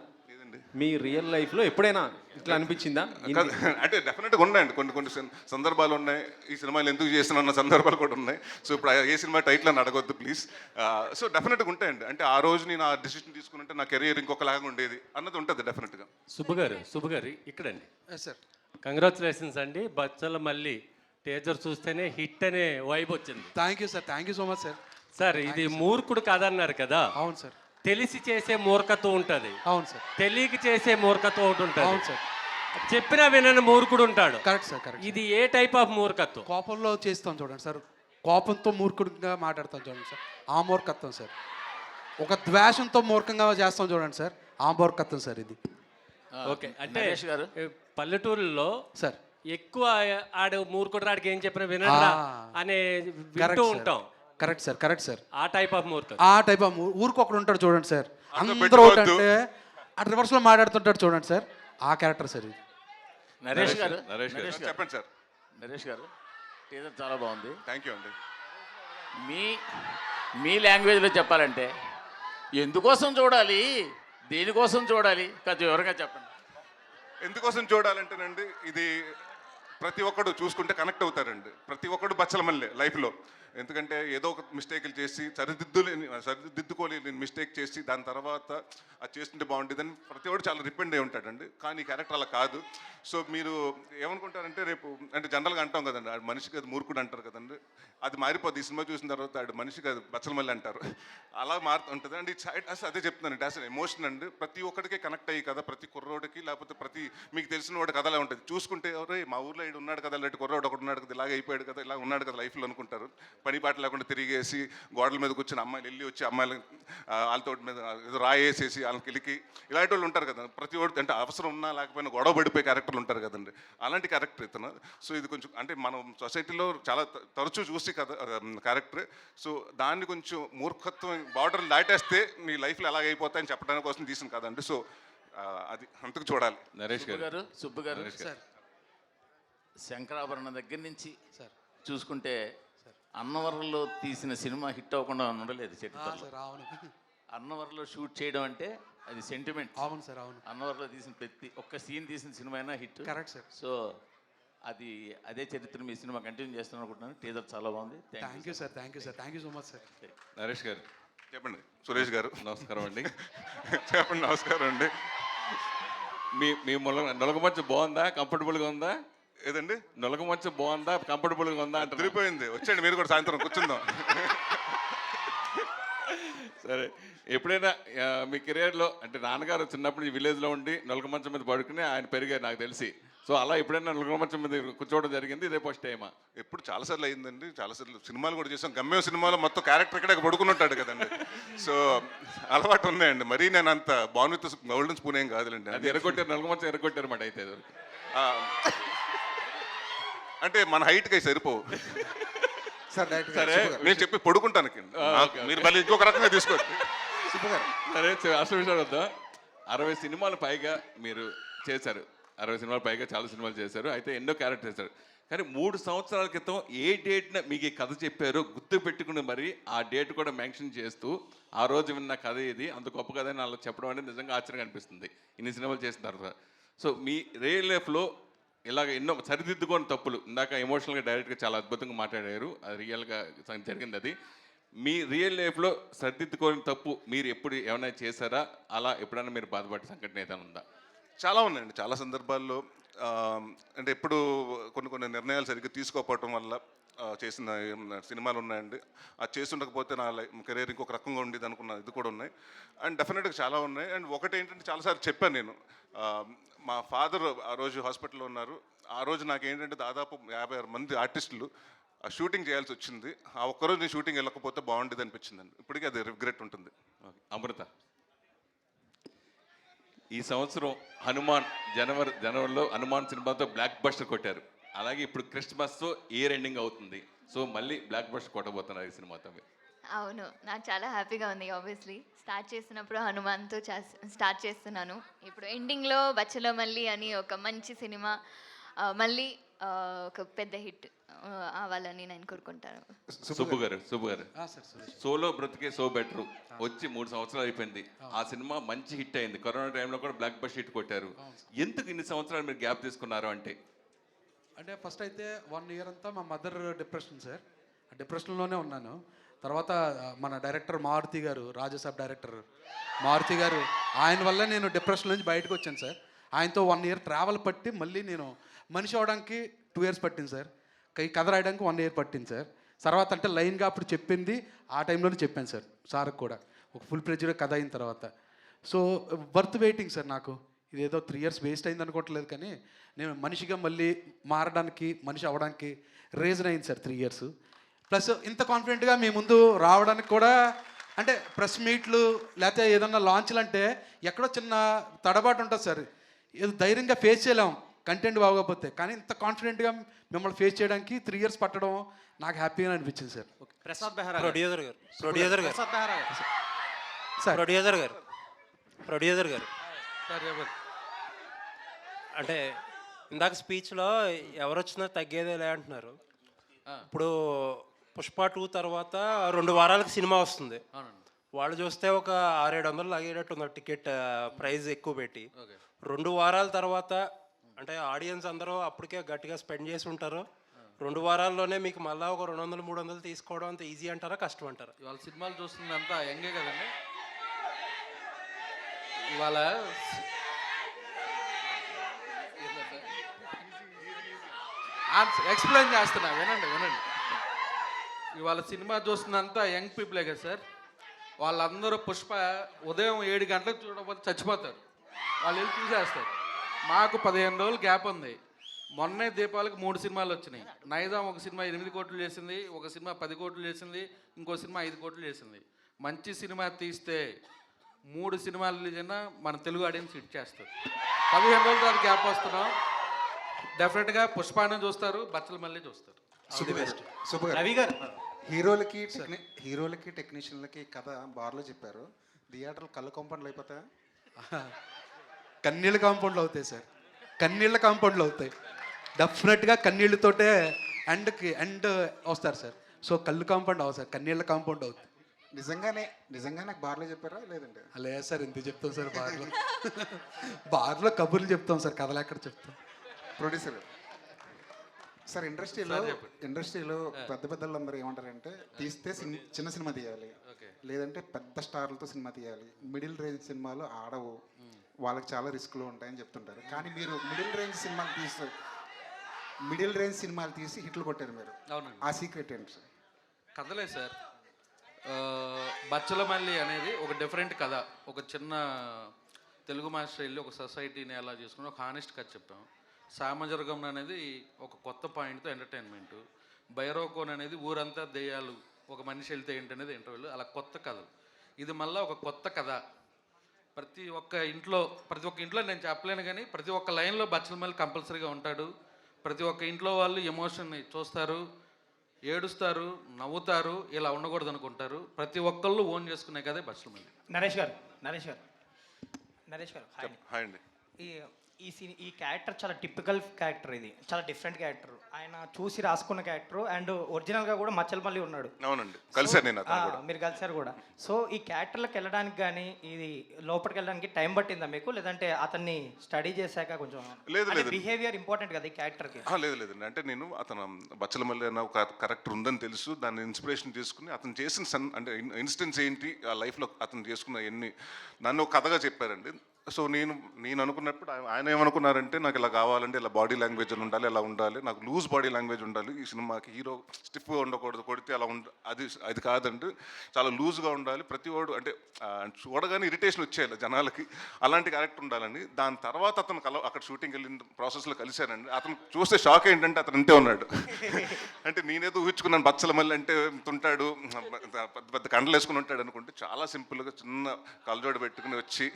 మీ రియల్ లైఫ్లో ఎప్పుడైనా ఇట్లా అనిపించిందా? అంటే డెఫినెట్గా ఉన్నాయండి, కొన్ని సందర్భాలు ఉన్నాయి. ఈ సినిమాలు ఎందుకు చేసిన సందర్భాలు కూడా ఉన్నాయి. సో ఇప్పుడు ఏ సినిమా టైటిల్ అని అడగొద్దు ప్లీజ్. సో డెఫినెట్గా ఉంటాయండి. అంటే ఆ రోజు నేను ఆ డిసిషన్ తీసుకుంటే నా కెరీర్ ఇంకొకలాగా ఉండేది అన్నది ఉంటుంది డెఫినెట్గా. సుబ్బు గారు ఇక్కడండి సార్. కంగ్రాచులేషన్స్ అండి. బచ్చల మళ్ళీ టీజర్ చూస్తేనే హిట్ అనే వైబ్ వచ్చింది. Thank you sir, thank you so much sir. Sir ఇది మూర్ఖుడు కాదన్నారు కదా. అవును సార్. తెలిసి చేసే మూర్ఖత్వం ఉంటుంది, అవును సార్. తెలియక చేసే మూర్ఖత్వం ఒకటి ఉంటుంది. అవును సార్. చెప్పినా వినని మూర్ఖుడు ఉంటాడు. Correct sir, correct. ఇది ఏ టైప్ ఆఫ్ మూర్ఖత్వం? కోపంలో చేస్తాం చూడండి సార్, కోపంతో మూర్ఖుడిగా మాట్లాడతాం చూడండి సార్, ఆ మూర్ఖత్వం సార్. ఒక ద్వేషంతో మూర్ఖంగా చేస్తాం చూడండి సార్, ఆ మూర్ఖత్వం సార్ ఇది. ఓకే, అంటే పల్లెటూరులో సార్ ఎక్కువ ఆడు మూర్ఖుడు రాడికి ఏం చెప్పినా వినడా అనే వింటూ ఉంటాం. Correct sir, correct sir. ఆ టైప్ ఆఫ్ మూర్ఖత్వం, ఆ టైప్ ఆఫ్ ఊరికి ఒకడు ఉంటాడు చూడండి సార్, అందరూ అంటే అటు రివర్స్లో మాట్లాడుతుంటాడు చూడండి సార్, ఆ క్యారెక్టర్ సార్ ఇది. నరేష్ గారు చెప్పండి సార్. నరేష్ గారు టీజర్ చాలా బాగుంది. థ్యాంక్ యూ అండి. మీ లాంగ్వేజ్లో చెప్పాలంటే ఎందుకోసం చూడాలి, దేనికోసం చూడాలి, కొంచెం వివరంగా చెప్పండి. ఎందుకోసం చూడాలంటేనండి, ఇది ప్రతి ఒక్కడు చూసుకుంటే కనెక్ట్ అవుతారండి. ప్రతి ఒక్కడు బచ్చలమల్లే లైఫ్లో. ఎందుకంటే ఏదో ఒక మిస్టేక్లు చేసి సరిదిద్దుకోలేని మిస్టేక్ చేసి దాని తర్వాత అది చేస్తుంటే బాగుండేదని ప్రతి ఒక్కడు చాలా రిపెండ్ అయి ఉంటాడండి. కానీ ఈ క్యారెక్టర్ అలా కాదు. సో మీరు ఏమనుకుంటారంటే రేపు అంటే జనరల్గా అంటాం కదండి, ఆడు మనిషి కాదు మూర్ఖుడు అంటారు కదండి, అది మారిపోద్ది. ఈ సినిమా చూసిన తర్వాత ఆడు మనిషి కాదు బచ్చలమల్లి అంటారు, అలా మారుతూ ఉంటుంది అండి. అదే చెప్తున్నాను, డాస్ ఎమోషన్ అండి. ప్రతి ఒక్కడికి కనెక్ట్ అయ్యి కదా, ప్రతి కుర్రోడికి లేకపోతే ప్రతి మీకు తెలిసిన వాడి కథలా ఉంటుంది. చూసుకుంటే ఎవరే మా ఊర్లో ఇడు ఉన్నాడు కదా, ఇలాంటి కుర్రోడు ఒకటి ఉన్నాడు కదా, ఇలాగ అయిపోయాడు కదా, ఇలా ఉన్నాడు కదా లైఫ్లో అనుకుంటారు. పని పాట లేకుండా తిరిగేసి గోడల మీద కూర్చొని అమ్మాయిలు వెళ్ళి వచ్చి అమ్మాయిలు వాళ్ళతో మీద ఏదో రాయేసేసి వాళ్ళకి వెళ్ళి ఇలాంటి వాళ్ళు ఉంటారు కదా. ప్రతి ఒక్కటి అంటే అవసరం ఉన్నా లేకపోయినా గొడవ పడిపోయే క్యారెక్టర్లు ఉంటారు కదండి, అలాంటి క్యారెక్టర్ ఇతను. సో ఇది కొంచెం అంటే మనం సొసైటీలో చాలా తరచూ చూసి కదా క్యారెక్టర్. సో దాన్ని కొంచెం మూర్ఖత్వం బార్డర్ దాటేస్తే మీ లైఫ్లో ఎలాగైపోతాయని చెప్పడానికి కోసం తీసిన కదండి. సో అది అంతకు చూడాలి. నరేష్ గారు సుబ్బు గారు సార్, శంకరాభరణం దగ్గర నుంచి సార్ చూసుకుంటే అన్నవరంలో తీసిన సినిమా హిట్ అవ్వకుండా ఉండలేదు చరిత్రలో. సార్ అవును, అన్నవరంలో షూట్ చేయడం అంటే అది సెంటిమెంట్. అవును సార్ అవును. అన్నవరంలో తీసిన ప్రతి ఒక్క సీన్ తీసిన సినిమా అయినా హిట్. Correct sir. సో అదే చరిత్ర మీ సినిమా కంటిన్యూ చేస్తాను అనుకుంటున్నాను. టీజర్ చాలా బాగుంది. Thank you sir, thank you sir, thank you so much sir. Naresh గారు చెప్పండి. సురేష్ గారు నమస్కారం అండి. చెప్పండి. నమస్కారం అండి. మీ నొలగ మంచు బాగుందా, కంఫర్టబుల్గా ఉందా? ఏదండి నొలగ మంచు బాగుందా, కంఫర్టబుల్గా ఉందా అంటే తిరిగిపోయింది. వచ్చండి మీరు కూడా సాయంత్రం కూర్చుందాం. సరే, ఎప్పుడైనా మీ కెరియర్లో అంటే నాన్నగారు చిన్నప్పుడు ఈ విలేజ్లో ఉండి నొలక మంచం మీద పడుకుని ఆయన పెరిగారు నాకు తెలిసి. సో అలా ఎప్పుడైనా నలుగురు మంచం మీద కూర్చోవడం జరిగింది, ఇదే ఫస్ట్ టైమా? ఎప్పుడు చాలాసార్లు అయిందండి, చాలాసార్లు సినిమాలు కూడా చేసాం. గమ్యం సినిమాలో మొత్తం క్యారెక్టర్ ఇక్కడే పడుకున్నట్టాడు కదండి. సో అలవాటు ఉన్నాయండి. మరీ నేను అంత బాగుంది గోల్డెన్ స్పూన్ ఏం కాదులేండి. అది ఎరగొట్టారు, నలుగురు మంచం ఎరగొట్టారు మాట అయితే ఇదివరకు. ఆ, అంటే మన హైట్కి సరిపోవు. సార్ డైరెక్ట్ సరే నేను చెప్పి పడుకుంటాను. మీరు మళ్ళీ ఇంకొక రకంగా తీసుకోండి. సరే అసలు విషయాలు వద్దాం. 60 సినిమాలు పైగా మీరు చేశారు, 60 సినిమాలు పైగా చాలా సినిమాలు చేశారు, అయితే ఎన్నో క్యారెక్టర్ చేశారు. కానీ 3 సంవత్సరాల క్రితం ఏ డేట్న మీకు ఈ కథ చెప్పారో గుర్తు పెట్టుకుని మరి ఆ డేట్ కూడా మెన్షన్ చేస్తూ ఆ రోజు విన్న కథ ఇది, అంత గొప్ప కథ అని అలా చెప్పడం అనేది నిజంగా ఆశ్చర్యంగా అనిపిస్తుంది ఇన్ని సినిమాలు చేసిన తర్వాత. సో మీ రియల్ లైఫ్లో ఇలాగ ఎన్నో సరిదిద్దుకోని తప్పులు, ఇందాక ఎమోషనల్గా డైరెక్ట్గా చాలా అద్భుతంగా మాట్లాడారు, అది రియల్గా జరిగింది. అది మీ రియల్ లైఫ్లో సరిదిద్దుకోని తప్పు మీరు ఎప్పుడు ఏమైనా చేశారా? అలా ఎప్పుడైనా మీరు బాధపడే సంఘటన ఏదైనా ఉందా? చాలా ఉన్నాయండి. చాలా సందర్భాల్లో అంటే ఎప్పుడు కొన్ని నిర్ణయాలు సరిగ్గా తీసుకోకపోవటం వల్ల చేసిన సినిమాలు ఉన్నాయండి. అది చేస్తుండకపోతే నా కెరీర్ ఇంకొక రకంగా ఉండేది అనుకున్న ఇది కూడా ఉన్నాయి. అండ్ డెఫినెట్గా చాలా ఉన్నాయి. అండ్ ఒకటి ఏంటంటే చాలాసార్లు చెప్పాను నేను, మా ఫాదర్ ఆ రోజు హాస్పిటల్లో ఉన్నారు. ఆ రోజు నాకేంటంటే దాదాపు 56 మంది ఆర్టిస్టులు షూటింగ్ చేయాల్సి వచ్చింది. ఆ ఒక్కరోజు నేను షూటింగ్ వెళ్ళకపోతే బాగుండేది అనిపించిందండి. ఇప్పటికీ అది రిగ్రెట్ ఉంటుంది. అమృత, ఈ సంవత్సరం హనుమాన్ జనవరిలో హనుమాన్ సినిమాతో బ్లాక్ బస్టర్ కొట్టారు. అలాగే ఇప్పుడు క్రిస్మస్తో ఇయర్ ఎండింగ్ అవుతుంది. సో మళ్ళీ బ్లాక్ బస్టర్ కొట్టబోతున్నారు ఈ సినిమాతో. అవును, నాకు చాలా హ్యాపీగా ఉంది. ఆబ్వియస్లీ స్టార్ట్ చేసినప్పుడు హనుమాన్తో స్టార్ట్ చేస్తున్నాను. ఇప్పుడు ఎండింగ్లో బచ్చలో మళ్ళీ అని ఒక మంచి సినిమా మళ్ళీ ఒక పెద్ద హిట్ అవ్వాలని నేను కోరుకుంటాను. సుబ్బు గారు సోలో బ్రతికే సో బెటరు వచ్చి 3 సంవత్సరాలు అయిపోయింది. ఆ సినిమా మంచి హిట్ అయింది. కరోనా టైంలో కూడా బ్లాక్ బస్టర్ హిట్ కొట్టారు. ఎందుకు ఇన్ని సంవత్సరాలు మీరు గ్యాప్ తీసుకున్నారు? అంటే ఫస్ట్ అయితే 1 ఇయర్ అంతా మా మదర్ డిప్రెషన్ సార్, డిప్రెషన్లోనే ఉన్నాను. తర్వాత మన డైరెక్టర్ మారుతి గారు, రాజసాబ్ డైరెక్టర్ మారుతి గారు, ఆయన వల్ల నేను డిప్రెషన్ నుంచి బయటకు వచ్చాను సార్. ఆయనతో 1 ఇయర్ ట్రావెల్ పట్టి మళ్ళీ నేను మనిషి అవడానికి 2 ఇయర్స్ పట్టింది సార్. ఈ కథ రాయడానికి 1 ఇయర్ పట్టింది సార్. తర్వాత అంటే లైన్గా అప్పుడు చెప్పింది ఆ టైంలోనే చెప్పాను సార్ సార్కి కూడా, ఒక ఫుల్ ప్రెజర్ కథ అయిన తర్వాత. So worth waiting sir. నాకు ఇదేదో 3 ఇయర్స్ వేస్ట్ అయింది అనుకోవట్లేదు, కానీ నేను మనిషిగా మళ్ళీ మారడానికి, మనిషి అవ్వడానికి రీజన్ అయింది సార్ 3 ఇయర్స్. ప్లస్ ఇంత కాన్ఫిడెంట్గా మీ ముందు రావడానికి కూడా, అంటే ప్రెస్ మీట్లు లేకపోతే ఏదన్నా లాంచ్లు అంటే ఎక్కడో చిన్న తడబాటు ఉంటుంది సార్, ఏదో ధైర్యంగా ఫేస్ చేయలేం కంటెంట్ బాగోకపోతే. కానీ ఇంత కాన్ఫిడెంట్గా మిమ్మల్ని ఫేస్ చేయడానికి 3 ఇయర్స్ పట్టడం నాకు హ్యాపీగా అనిపించింది సార్. ప్రసాద్ బెహరా ప్రొడ్యూసర్ గారు అంటే ఇందాక స్పీచ్లో ఎవరు వచ్చినా తగ్గేదేలే అంటున్నారు. ఇప్పుడు పుష్ప 2 తర్వాత 2 వారాలకు సినిమా వస్తుంది. వాళ్ళు చూస్తే ఒక 600-700 లాగేటట్టు ఉన్నారు టికెట్ ప్రైస్ ఎక్కువ పెట్టి. 2 వారాల తర్వాత అంటే ఆడియన్స్ అందరూ అప్పటికే గట్టిగా స్పెండ్ చేసి ఉంటారు. 2 వారాల్లోనే మీకు మళ్ళీ ఒక 200-300 తీసుకోవడం అంత ఈజీ అంటారా, కష్టం అంటారా? ఇవాళ సినిమాలు చూస్తుంది అంతా యంగే కదండి. ఇవాళ ఎక్స్ప్లెయిన్ చేస్తున్నా, వినండి. ఇవాళ సినిమా చూస్తున్నంతా యంగ్ పీపులే కదా సార్. వాళ్ళందరూ పుష్ప ఉదయం 7 గంటలకు చూడకపోతే చచ్చిపోతారు. వాళ్ళు వెళ్ళి చూసేస్తారు. మాకు 15 రోజులు గ్యాప్ ఉంది. మొన్నే దీపావళికి 3 సినిమాలు వచ్చినాయి. నైజాం ఒక సినిమా 8 కోట్లు చేసింది, ఒక సినిమా 10 కోట్లు చేసింది, ఇంకో సినిమా 5 కోట్లు చేసింది. మంచి సినిమా తీస్తే 3 సినిమాలు రిలీజ్ అయినా మన తెలుగు ఆడియన్స్ హిట్ చేస్తారు. 15 రోజుల తర్వాత గ్యాప్ వస్తున్నాం. డెఫినెట్గా పుష్పాన్ని చూస్తారు, బచ్చలు మళ్ళీ చూస్తారు. రవి గారు హీరోలకి టెక్నీషియన్లకి కథ బార్లో చెప్పారు, థియేటర్లు కళ్ళు కాంపౌండ్లు అయిపోతాయా? కన్నీళ్ళ కాంపౌండ్లు అవుతాయి సార్, కన్నీళ్ళ కాంపౌండ్లు అవుతాయి డెఫినెట్గా. కన్నీళ్ళతోటే ఎండ్ వస్తారు సార్. సో కళ్ళు కాంపౌండ్ అవ్వదు సార్, కన్నీళ్ళ కాంపౌండ్ అవుతుంది. నిజంగా నాకు బార్లో చెప్పారా లేదంటే? లేదు సార్, ఎందుకు చెప్తాం సార్ బార్లో కబుర్లు చెప్తాం సార్, కథలు ఎక్కడ చెప్తాం. ప్రొడ్యూసర్ సార్, ఇండస్ట్రీలో పెద్దలందరూ ఏమంటారంటే తీస్తే చిన్న సినిమా తీయాలి, లేదంటే పెద్ద స్టార్లతో సినిమా తీయాలి, మిడిల్ రేంజ్ సినిమాలు ఆడవు, వాళ్ళకి చాలా రిస్క్లు ఉంటాయని చెప్తుంటారు. కానీ మీరు మిడిల్ రేంజ్ సినిమాలు తీసి హిట్లు కొట్టారు మీరు. అవునండి. ఆ సీక్రెట్ ఏంటి సార్? కథలే సార్. బచ్చల మల్లి అనేది ఒక డిఫరెంట్ కథ. ఒక చిన్న తెలుగు మాస్టర్ వెళ్ళి ఒక సొసైటీని ఎలా చేసుకుని ఒక హానెస్ట్ కథ చెప్పాం. సామజర్గం అనేది ఒక కొత్త పాయింట్తో ఎంటర్టైన్మెంట్, బైరోకోన్ అనేది ఊరంతా దెయ్యాలు, ఒక మనిషి వెళ్తే ఏంటనేది ఇంటర్వ్యూలు, అలా కొత్త కథలు. ఇది మళ్ళీ ఒక కొత్త కథ. ప్రతి ఒక్క ఇంట్లో నేను చెప్పలేను కానీ ప్రతి ఒక్క లైన్లో బచ్చలమల్లి కంపల్సరీగా ఉంటాడు. ప్రతి ఒక్క ఇంట్లో వాళ్ళు ఎమోషన్ని చూస్తారు, ఏడుస్తారు, నవ్వుతారు, ఇలా ఉండకూడదు అనుకుంటారు. ప్రతి ఒక్కళ్ళు ఓన్ చేసుకునే కదే బచ్చలమల్లి. నరేష్ గారు హాయ్ అండి. ఈ క్యారెక్టర్ చాలా టిపికల్ క్యారెక్టర్, ఇది చాలా డిఫరెంట్ క్యారెక్టర్. ఆయన చూసి రాసుకున్న క్యారెక్టర్ అండ్ ఒరిజినల్గా కూడా మచ్చలమల్లి ఉన్నాడు. అవునండి, కలిసారు నేను మీరు కలిసారు కూడా. సో ఈ క్యారెక్టర్లకు వెళ్ళడానికి కానీ ఇది లోపలికి వెళ్ళడానికి టైం పట్టిందా మీకు, లేదంటే అతన్ని స్టడీ చేశాక కొంచెం? లేదు బిహేవియర్ ఇంపార్టెంట్ కదా ఈ క్యారెక్టర్కి. లేదండి, అంటే నేను అతను బచ్చలమల్లి అన్న ఒక కరెక్టర్ ఉందని తెలుసు, దాన్ని ఇన్స్పిరేషన్ తీసుకుని అతను చేసిన అంటే ఇన్స్టెన్స్ ఏంటి ఆ లైఫ్లో అతను చేసుకున్న ఎన్ని నన్ను ఒక కథగా చెప్పారండి. సో నేను అనుకున్నప్పుడు ఆయన ఏమనుకున్నారంటే నాకు ఇలా కావాలంటే ఇలా బాడీ లాంగ్వేజ్ అని ఉండాలి, ఇలా ఉండాలి, నాకు లూజ్ బాడీ లాంగ్వేజ్ ఉండాలి, ఈ సినిమాకి హీరో స్టిఫ్గా ఉండకూడదు, కొడితే అలా అది కాదండి, చాలా లూజ్గా ఉండాలి, ప్రతి వాడు అంటే చూడగానే ఇరిటేషన్ వచ్చేయాలి జనాలకి, అలాంటి క్యారెక్టర్ ఉండాలని. దాని తర్వాత అతను అక్కడ షూటింగ్ వెళ్ళిన ప్రాసెస్లో కలిశానండి. అతను చూస్తే షాక్ ఏంటంటే అతను ఇంతే ఉన్నాడు. అంటే నేనేదో ఊహించుకున్నాను బచ్చలమల్లి అంటే ఉంటాడు, పెద్ద పెద్ద కండలు వేసుకుని ఉంటాడు అనుకుంటే చాలా సింపుల్గా చిన్న కలజోడు పెట్టుకుని వచ్చి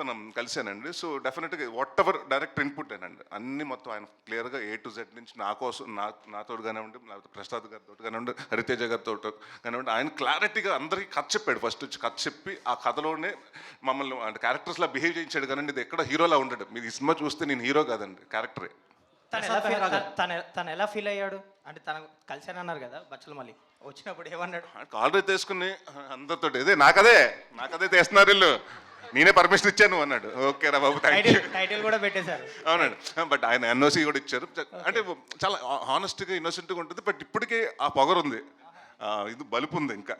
అతను కలిశానండి. సో డెఫినెట్గా వాట్ ఎవర్ డైరెక్ట్ ఇన్పుట్ అనండి అన్నీ మొత్తం ఆయన క్లియర్గా A to Z నుంచి నా కోసం నాతో కానివ్వండి, లేకపోతే ప్రసాద్ గారితో కానివ్వండి, హరితేజ గారితో కానివ్వండి, ఆయన క్లారిటీగా అందరికీ కథ చెప్పాడు. ఫస్ట్ వచ్చి కథ చెప్పి ఆ కథలోనే మమ్మల్ని అంటే క్యారెక్టర్స్లా బిహేవ్ చేయించాడు. కానీ ఇది ఎక్కడ హీరోలా ఉండడు. మీరు ఈ సినిమా చూస్తే నేను హీరో కాదండి, క్యారెక్టరే. తను ఎలా ఫీల్ అయ్యాడు అంటే తను కలిసానన్నారు కదా బచ్చలమల్లి, వచ్చినప్పుడు ఏమన్నాడు? ఆల్రెడీ తీసుకుని అందరితో నాకదే తెస్తున్నారు వీళ్ళు, నేనే పర్మిషన్ ఇచ్చాను అన్నాడు. ఓకే రా బాబు, టైటిల్ కూడా పెట్టేశారు. అవునండి, బట్ ఆయన NOC కూడా ఇచ్చారు. అంటే చాలా హానెస్ట్గా ఇన్నోసెంట్గా ఉంటుంది. బట్ ఇప్పటికే ఆ పొగరు ఉంది, ఇది బలుపు ఉంది ఇంకా.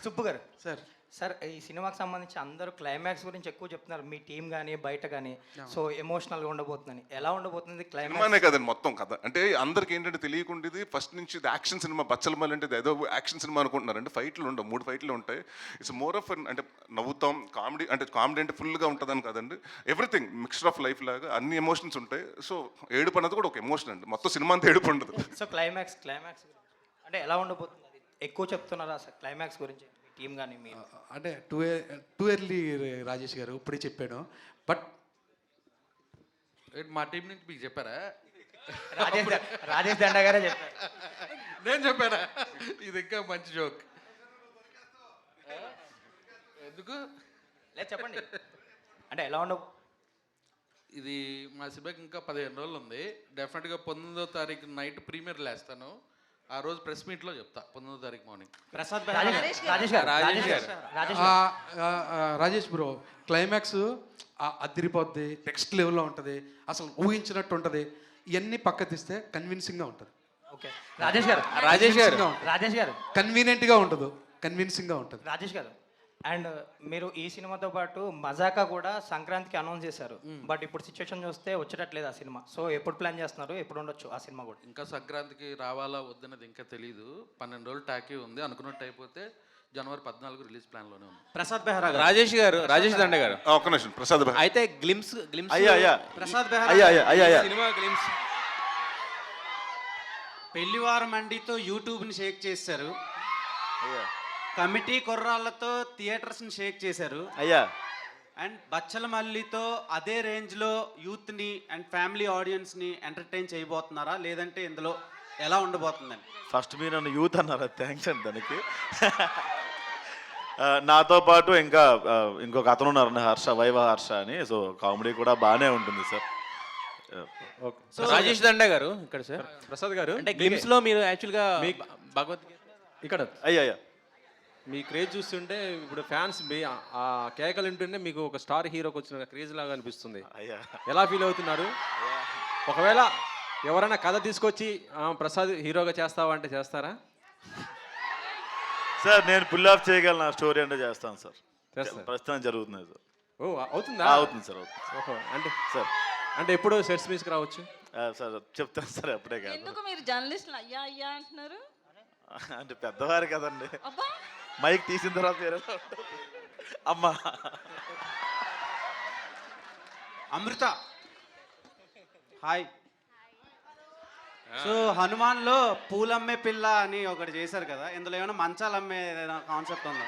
సుబ్బు గారు సార్ ఈ సినిమాకి సంబంధించి అందరూ క్లైమాక్స్ గురించి ఎక్కువ చెప్తున్నారు, మీ టీం కానీ బయట కానీ. సో ఎమోషనల్గా ఉండబోతుందని, ఎలా ఉండబోతుంది క్లైమాక్స్? సినిమానే కదండి మొత్తం కథ. అంటే అందరికి ఏంటంటే తెలియకుండా ఇది ఫస్ట్ నుంచి ఇది యాక్షన్ సినిమా. బచ్చలమల్లి అంటే ఏదో యాక్షన్ సినిమా అనుకుంటున్నారు. అంటే ఫైట్లు ఉండవు, 3 ఫైట్లు ఉంటాయి. ఇట్స్ మోర్ ఆఫ్ అంటే నవ్వుతాం, కామెడీ అంటే ఫుల్గా ఉంటుందని కదండి. ఎవ్రీథింగ్ మిక్స్చర్ ఆఫ్ లైఫ్ లాగా అన్ని ఎమోషన్స్ ఉంటాయి. సో ఏడుపు అన్నది కూడా ఒక ఎమోషన్ అండి, మొత్తం సినిమా అంతా ఏడుపు ఉండదు. సో క్లైమాక్స్ అంటే ఎలా ఉండబోతుంది? అది ఎక్కువ చెప్తున్నారా సార్ క్లైమాక్స్ గురించి టీం కానీ మీరు? అంటే టూ ఎర్లీ రాజేష్ గారు ఇప్పుడే చెప్పాను. బట్ మా టీం నుంచి మీకు చెప్పారా? రాజేష్ దండ గారే చెప్పారు. నేను చెప్పానా? ఇది ఇంకా మంచి జోక్. ఎందుకు లేదు చెప్పండి. అంటే ఎలా ఉండవు? ఇది మా సిబ్బందికి ఇంకా 15 రోజులు ఉంది. డెఫినెట్గా 19వ తారీఖు నైట్ ప్రీమియర్ లేస్తాను. ఆ రోజు ప్రెస్ మీట్లో చెప్తా, 19వ తారీఖు మార్నింగ్. రాజేష్ బ్రో, క్లైమాక్స్ అదిరిపోద్ది, నెక్స్ట్ లెవెల్లో ఉంటుంది, అసలు ఊహించినట్టు ఉంటుంది. ఇవన్నీ పక్క తీస్తే కన్విన్సింగ్గా ఉంటుంది. ఓకే రాజేష్ గారు కన్వీనియంట్గా ఉండదు, కన్విన్సింగ్గా ఉంటుంది. రాజేష్ గారు అండ్ మీరు ఈ సినిమాతో పాటు మజాకా కూడా సంక్రాంతికి అనౌన్స్ చేశారు. బట్ ఇప్పుడు సిచ్యువేషన్ చూస్తే వచ్చేటట్లేదు ఆ సినిమా. సో ఎప్పుడు ప్లాన్ చేస్తున్నారు, ఎప్పుడు ఉండొచ్చు ఆ సినిమా కూడా? ఇంకా సంక్రాంతికి రావాలా వద్దన్నది ఇంకా తెలీదు. 12 రోజులు టాకీ ఉంది. అనుకున్నట్టు అయిపోతే జనవరి 14 రిలీజ్ ప్లాన్లోనే ఉంది. ప్రసాద్ బెహ్రా రాజేష్ దండ గారు ఒక్క నిమిషం. ప్రసాద్ అయితే గ్లిమ్స్ ప్రసాద్ బెహ్రా సినిమా గ్లిమ్స్ పెళ్లివారం మండితో యూట్యూబ్ని షేక్ చేశారు, కమిటీ కుర్రాళ్ళతో థియేటర్స్ని షేక్ చేశారు అండ్ బచ్చలమల్లితో అదే రేంజ్లో యూత్ని అండ్ ఫ్యామిలీ ఆడియన్స్ని ఎంటర్టైన్ చేయబోతున్నారా, లేదంటే ఇందులో ఎలా ఉండబోతుందని? ఫస్ట్ మీరు నన్ను యూత్ అన్నారా? థ్యాంక్స్ అండి దానికి. నాతో పాటు ఇంకా ఇంకొక అతను ఉన్నారు, వైవ హర్ష అని. సో కామెడీ కూడా బాగానే ఉంటుంది సార్. రాజేష్ దండ గారు ఇక్కడ సార్, ప్రసాద్ గారు అంటే గ్లిమ్స్ లో మీరు యాక్చువల్గా భగవద్గీత ఇక్కడ అయ్యా మీ క్రేజ్ చూస్తుంటే ఇప్పుడు ఫ్యాన్స్ ఆ కేకలు వింటుంటే మీకు ఒక స్టార్ హీరోకి వచ్చిన క్రేజ్ లాగా అనిపిస్తుంది. ఎలా ఫీల్ అవుతున్నారు? ఒకవేళ ఎవరైనా కథ తీసుకొచ్చి ప్రసాద్ హీరోగా చేస్తావా అంటే చేస్తారా? సార్ నేను పుల్ ఆఫ్ చేయగలను, నా స్టోరీ అంటే చేస్తాను సార్. ప్రస్తుతం జరుగుతుంది సార్. ఓ అవుతుందా? అవుతుంది సార్, అవుతుంది. ఓహో అంటే సార్ అంటే ఎప్పుడు సెట్స్ మీస్కి రావచ్చు సార్? చెప్తాను సార్, అప్పుడే కాదు. ఎందుకు మీరు జర్నలిస్టులు అయ్యా అంటున్నారు? అంటే పెద్దవారు కదండి, మైక్ తీసిన తర్వాత వేరే అమ్మా. అమృత హాయ్. సో హనుమాన్లో పూలమ్మే పిల్ల అని ఒకటి చేశారు కదా, ఇందులో ఏమైనా మంచాలు అమ్మే కాన్సెప్ట్ ఉందా?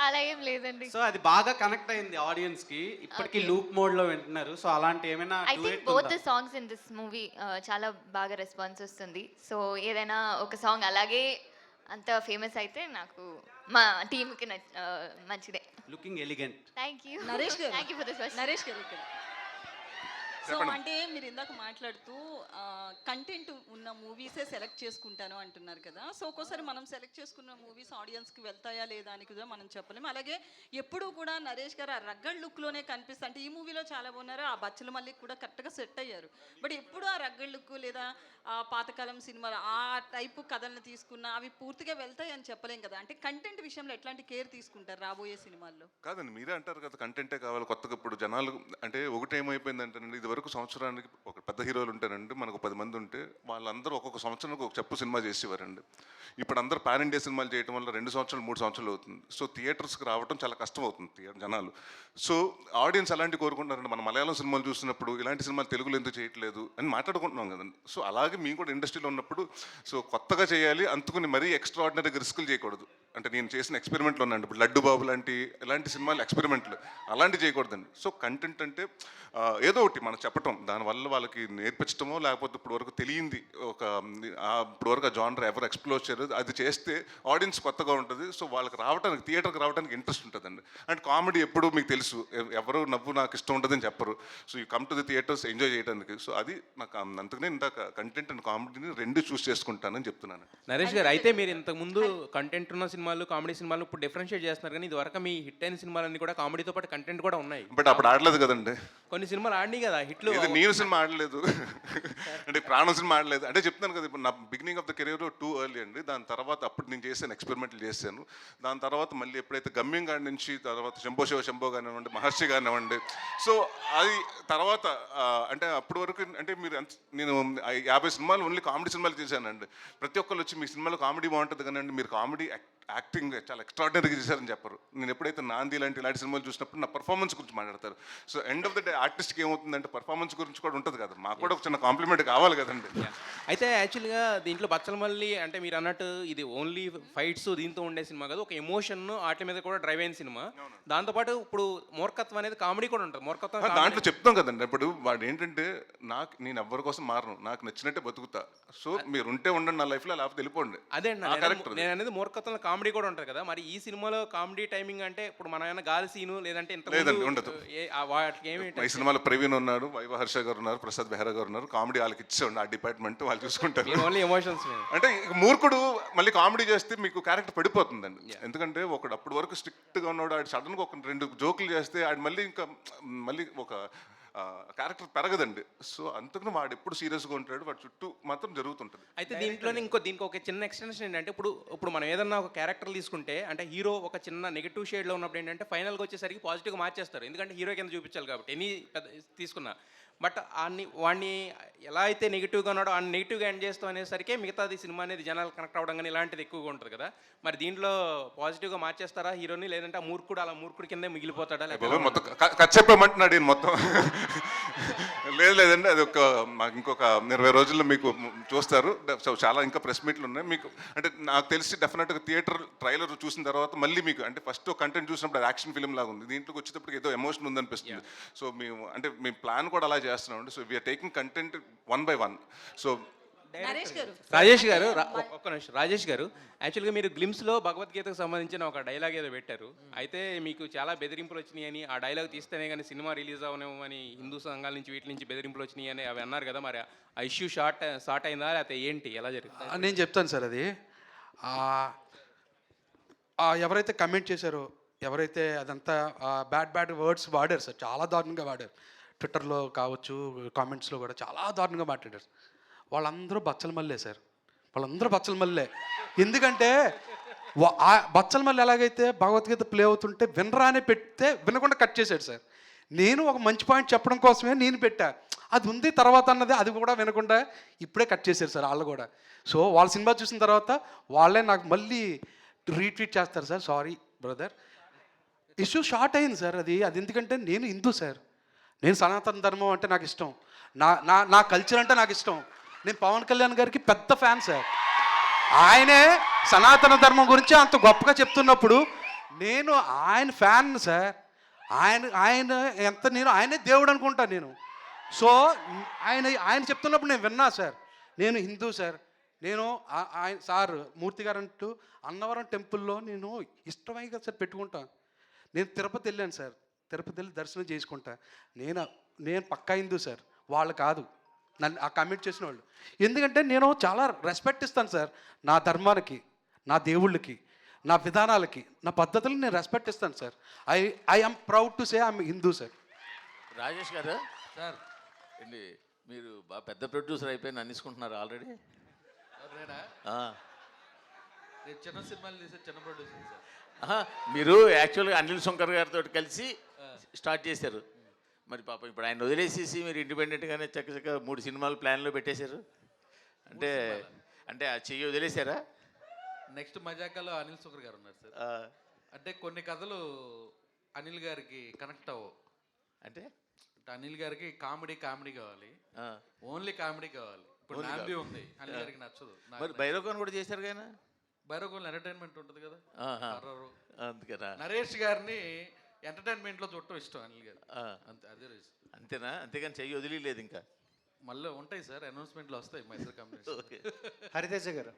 అలా ఏం లేదండి. సో అది బాగా కనెక్ట్ అయింది ఆడియన్స్ కి, ఇప్పటికీ లూప్ మోడ్ లో వింటున్నారు. సో అలాంటి ఏమైనా I think both the songs in this movie చాలా బాగా రెస్పాన్స్ వస్తుంది. సో ఏదైనా ఒక సాంగ్ అలాగే అంత ఫేమస్ అయితే నాకు మా టీంకి మంచిదే. Looking elegant. Thank you Naresh garu, thank you for this. Naresh garu ఇక్కడ. సో అంటే మీరు ఇందాక మాట్లాడుతూ కంటెంట్ ఉన్న మూవీసే సెలెక్ట్ చేసుకుంటాను అంటున్నారు కదా. సో ఒక్కోసారి మనం సెలెక్ట్ చేసుకున్న మూవీస్ ఆడియన్స్కి వెళ్తాయా లేదా అని కూడా మనం చెప్పలేము. అలాగే ఎప్పుడూ కూడా నరేష్ గారు ఆ రగ్గడ్ లుక్లోనే కనిపిస్తా, అంటే ఈ మూవీలో చాలా బాగున్నారు, ఆ బచ్చల మల్లికి కూడా కరెక్ట్గా సెట్ అయ్యారు. బట్ ఎప్పుడు ఆ రగ్గడ్ లుక్ లేదా ఆ పాతకాలం సినిమాలు ఆ టైపు కథలను తీసుకున్న అవి పూర్తిగా వెళ్తాయి అని చెప్పలేం కదా. అంటే కంటెంట్ విషయంలో ఎట్లాంటి కేర్ తీసుకుంటారు రాబోయే సినిమాల్లో? కాదండి, మీరే అంటారు కదా కంటెంటే కావాలి కొత్తగా. ఇప్పుడు జనాలు అంటే ఒకటి ఏమైపోయిందంటేనండి, ఇది వరకు సంవత్సరానికి ఒక పెద్ద హీరోలు ఉంటారండి, మనకు 10 మంది ఉంటే వాళ్ళందరూ ఒక్కొక్క సంవత్సరానికి ఒక చెప్పు సినిమా చేసేవారండి. ఇప్పుడు అందరూ పాన్ ఇండియా సినిమాలు చేయడం వల్ల 2 సంవత్సరాలు 3 సంవత్సరాలు అవుతుంది. సో థియేటర్స్కి రావడం చాలా కష్టం అవుతుంది జనాలు. సో ఆడియన్స్ అలాంటి కోరుకుంటారండి. మన మలయాళం సినిమాలు చూసినప్పుడు ఇలాంటి సినిమాలు తెలుగులో ఎందుకు చేయట్లేదు అని మాట్లాడుకుంటున్నాం కదండి. సో అలాగే మేము కూడా ఇండస్ట్రీలో ఉన్నప్పుడు సో కొత్తగా చేయాలి, అందుకుని మరీ ఎక్స్ట్రా ఆర్డినరీగా రిస్కులు చేయకూడదు. అంటే నేను చేసిన ఎక్స్పెరిమెంట్లు ఉన్నాయండి, ఇప్పుడు లడ్డు బాబు ఇలాంటి సినిమాలు ఎక్స్పెరిమెంట్లు అలాంటివి చేయకూడదండి. సో కంటెంట్ అంటే ఏదో ఒకటి మనం చెప్పటం, దానివల్ల వాళ్ళకి నేర్పించడమో లేకపోతే ఇప్పుడు వరకు తెలియంది ఇప్పుడు వరకు ఆ జానర్ ఎవరు ఎక్స్ప్లోర్ చేయరు, అది చేస్తే ఆడియన్స్ కొత్తగా ఉంటుంది. సో వాళ్ళకి రావడానికి థియేటర్కి రావడానికి ఇంట్రెస్ట్ ఉంటుందండి. అండ్ కామెడీ ఎప్పుడు మీకు తెలుసు, ఎవరు నవ్వు నాకు ఇష్టం ఉంటుందని చెప్పరు. So you come to the theatres enjoy చేయడానికి. సో అది నాకు అందుకనే ఇందాక కంటెంట్ అండ్ కామెడీని 2 చూస్ చేసుకుంటానని చెప్తున్నాను. నరేష్ గారు, అయితే మీరు ఇంతకుముందు కంటెంట్ ఉన్న సినిమాలు కామెడీ సినిమాలు ఇప్పుడు డిఫరెన్షియేట్ చేస్తున్నారు, కానీ ఇది వరకు మీ హిట్ అయిన సినిమాలన్నీ కూడా కామెడీతో పాటు కంటెంట్ కూడా ఉన్నాయి. బట్ అప్పుడు ఆడలేదు కదండి. కొన్ని సినిమాలు ఆడినాయి కదా హిట్లు. నేను సినిమా ఆడలేదు అంటే ప్రాణం సినిమా ఆడలేదు అంటే చెప్తాను కదా. ఇప్పుడు నా beginning of the career too early అండి. దాని తర్వాత అప్పుడు నేను చేశాను, ఎక్స్పెరిమెంట్లు చేశాను. దాని తర్వాత మళ్ళీ ఎప్పుడైతే గమ్యం గారి నుంచి తర్వాత శంభో కానివ్వండి, మహర్షి కానివ్వండి. సో అది తర్వాత అంటే అప్పటి వరకు అంటే మీరు నేను 50 సినిమాలు ఓన్లీ కామెడీ సినిమాలు చేశానండి. ప్రతి ఒక్కరు వచ్చి మీ సినిమాలో కామెడీ బాగుంటుంది కానీ మీరు కామెడీ యాక్టింగ్ చాలా ఎక్స్ట్రాడినరీగా చేశారని చెప్పరు. నేను ఎప్పుడైతే నాంది ఇలాంటి సినిమాలు చూసినప్పుడు నా పర్ఫార్మెన్స్ గురించి మాట్లాడతారు. So end of the day ఆర్టిస్ట్కి ఏమవుతుందంటే పర్ఫార్మెన్స్ గురించి కూడా ఉంటుంది కదా, మాకు కూడా ఒక చిన్న కాంప్లిమెంట్ కావాలి కదండి. అయితే యాక్చువల్గా దీంట్లో బచ్చలమల్లి అంటే మీరు అన్నట్టు ఇది ఓన్లీ ఫైట్స్ దీంతో ఉండే సినిమా కాదు, ఒక ఎమోషన్ వాటి మీద కూడా డ్రైవ్ అయిన సినిమా. దాంతోపాటు ఇప్పుడు మూర్ఖత్వం అనేది కామెడీ కూడా ఉంటుంది. మూర్ఖత్వం దాంట్లో చెప్తాం కదండి. ఇప్పుడు వాడు ఏంటంటే నేను ఎవరి కోసం మారను, నాకు నచ్చినట్టే బతుకుతా. సో మీరు ఉంటే ఉండండి నా లైఫ్లో, లేకపోతే వెళ్ళిపోండి. అదే నేను అనేది మూర్ఖత్వంలో కామెడీ కూడా ఉంటుంది కదా. మరి ఈ సినిమాలో కామెడీ టైమింగ్ అంటే ఇప్పుడు మన ఏమైనా గాలి సీను లేదంటే లేదండి ఉండదు. వాటికి ఏమి ఈ సినిమాలో ప్రవీణ్ ఉన్నారు, వైవ హర్ష గారు ఉన్నారు, ప్రసాద్ బెహ్రా గారు ఉన్నారు. కామెడీ వాళ్ళకి ఇచ్చేయండి, ఆ డిపార్ట్మెంట్ వాళ్ళు చూసుకుంటారు. ఓన్లీ ఎమోషన్స్ అంటే మూర్ఖుడు మళ్ళీ కామెడీ చేస్తే మీకు క్యారెక్టర్ పడిపోతుందండి. ఎందుకంటే ఒకడు అప్పటి వరకు స్ట్రిక్ట్గా ఉన్నాడు, ఆడు సడన్గా ఒక 2 జోకులు చేస్తే ఆడు మళ్ళీ ఒక క్యారెక్టర్ పెరగదండి. సో అందుకని వాడు ఎప్పుడు సీరియస్గా ఉంటాడు, వాడు చుట్టూ మాత్రం జరుగుతుంటుంది. అయితే దీంట్లోనే దీనికి ఒక చిన్న ఎక్స్టెన్షన్ ఏంటంటే ఇప్పుడు మనం ఏదన్నా ఒక క్యారెక్టర్ తీసుకుంటే అంటే హీరో ఒక చిన్న నెగిటివ్ షేడ్లో ఉన్నప్పుడు ఏంటంటే ఫైనల్గా వచ్చేసరికి పాజిటివ్గా మార్చేస్తారు, ఎందుకంటే హీరో కింద చూపించాలి కాబట్టి ఎనీ తీసుకున్నా. బట్ వాడిని ఎలా అయితే నెగిటివ్గా ఉన్నాడో ఆ నెగిటివ్గా ఎండ్ చేస్తాం అనేసరికి మిగతాది సినిమా అనేది జనాలు కనెక్ట్ అవ్వడం కానీ ఇలాంటిది ఎక్కువగా ఉంటుంది కదా. మరి దీంట్లో పాజిటివ్గా మార్చేస్తారా హీరోని, లేదంటే ఆ మూర్ఖుడు కిందే మిగిలిపోతాడా? లేకపోతే మొత్తం చెప్పమంటున్నాడు ఈయన మొత్తం. లేదండి, అది మాకు ఇంకొక 20 రోజుల్లో మీకు చూస్తారు. సో చాలా ఇంకా ప్రెస్ మీట్లు ఉన్నాయి మీకు. అంటే నాకు తెలిసి డెఫినెట్గా థియేటర్ ట్రైలర్ చూసిన తర్వాత మళ్ళీ మీకు అంటే ఫస్ట్ కంటెంట్ చూసినప్పుడు అది యాక్షన్ ఫిల్మ్ లాగా ఉంది, దీంట్లోకి వచ్చేటప్పుడు ఏదో ఎమోషన్ ఉందనిపిస్తుంది. సో మేము ప్లాన్ కూడా అలా చేస్తున్నామండి. So we're taking content 1 by 1. So Rajesh గారు ఒక్క నిమిషం. రాజేష్ గారు, యాక్చువల్గా మీరు గ్లిమ్స్లో భగవద్గీతకు సంబంధించిన ఒక డైలాగ్ ఏదో పెట్టారు. అయితే మీకు చాలా బెదిరింపులు వచ్చినాయి అని, ఆ డైలాగ్ తీస్తేనే కానీ సినిమా రిలీజ్ అవనేమని హిందూ సంఘాల నుంచి వీటి నుంచి బెదిరింపులు వచ్చినాయి అని అవి అన్నారు కదా. మరి ఆ ఇష్యూ షార్ట్ అయిందా లేకపోతే ఏంటి, ఎలా జరిగింది? నేను చెప్తాను సార్. అది ఎవరైతే కమెంట్ చేశారో, ఎవరైతే అదంతా బ్యాడ్ వర్డ్స్ వాడారు సార్, చాలా దారుణంగా వాడారు. ట్విట్టర్లో కావచ్చు, కామెంట్స్లో కూడా చాలా దారుణంగా మాట్లాడారు. వాళ్ళందరూ బచ్చలమల్లే సార్, వాళ్ళందరూ బచ్చలమల్లే. ఎందుకంటే బచ్చలమల్లి ఎలాగైతే భగవద్గీత ప్లే అవుతుంటే వినరానే పెడితే వినకుండా కట్ చేశాడు సార్. నేను ఒక మంచి పాయింట్ చెప్పడం కోసమే నేను పెట్టా, అది ఉంది తర్వాత అన్నది అది కూడా వినకుండా ఇప్పుడే కట్ చేశారు సార్ వాళ్ళు కూడా. సో వాళ్ళ సినిమా చూసిన తర్వాత వాళ్ళే నాకు మళ్ళీ రీట్వీట్ చేస్తారు sir, sorry brother, issue short అయింది సార్. అది ఎందుకంటే నేను హిందూ సార్, నేను సనాతన ధర్మం అంటే నాకు ఇష్టం, నా నా నా కల్చర్ అంటే నాకు ఇష్టం. నేను పవన్ కళ్యాణ్ గారికి పెద్ద ఫ్యాన్ సార్. ఆయనే సనాతన ధర్మం గురించి అంత గొప్పగా చెప్తున్నప్పుడు నేను ఆయన ఫ్యాన్ సార్. ఆయన ఎంత నేను ఆయనే దేవుడు అనుకుంటా నేను. సో ఆయన చెప్తున్నప్పుడు నేను విన్నా సార్. నేను హిందూ సార్. నేను ఆయన సార్ మూర్తి గారు అంటూ అన్నవరం టెంపుల్లో నేను ఇష్టమైగా సార్ పెట్టుకుంటాను. నేను తిరుపతి వెళ్ళాను సార్. తిరుపతి వెళ్ళి దర్శనం చేసుకుంటా. నేను పక్కా హిందూ సార్, వాళ్ళు కాదు నన్ను ఆ కమెంట్ చేసిన వాళ్ళు. ఎందుకంటే నేను చాలా రెస్పెక్ట్ ఇస్తాను సార్ నా ధర్మానికి, నా దేవుళ్ళకి, నా విధానాలకి, నా పద్ధతులకు నేను రెస్పెక్ట్ ఇస్తాను sir. I am proud to say I'm Hindu sir. Rajesh గారు సార్ ఏంటి మీరు బాగా పెద్ద ప్రొడ్యూసర్ అయిపోయి అనిసుకుంటున్నారు ఆల్రెడీ. నేను చిన్న సినిమాలు తీసే చిన్న ప్రొడ్యూసర్ సార్. మీరు యాక్చువల్గా అనిల్ శంకర్ గారితో కలిసి స్టార్ట్ చేశారు. మరి పాపం ఇప్పుడు ఆయన వదిలేసేసి మీరు ఇండిపెండెంట్గానే చక్కచక్క 3 సినిమాలు ప్లాన్లో పెట్టేశారు. అంటే ఆ చెయ్యి వదిలేశారా? నెక్స్ట్ మజాకాలో అనిల్ శంకర్ గారు ఉన్నారు సార్. అంటే కొన్ని కథలు అనిల్ గారికి కనెక్ట్ అవ్వవు. అంటే అనిల్ గారికి కామెడీ కావాలి, ఓన్లీ కామెడీ కావాలి. ఇప్పుడు నాంబి ఉంది, అనిల్ గారికి నచ్చదు. మరి భైరవన్ కూడా చేశారు కదా. భైరవన్ ఎంటర్టైన్మెంట్ ఉంటుంది కదా. అందుకనా నరేష్ గారిని ఎంటర్టైన్మెంట్లో చూడటం ఇష్టం అనిల్ గారు. అంతే, అదే రీజన్. అంతేనా? అంతేగాని చెయ్యి వదిలేదు ఇంకా. మళ్ళీ ఉంటాయి సార్, అనౌన్స్మెంట్లు వస్తాయి మైసూర్ కంపెనీ. ఓకే. హరితేజ గారు,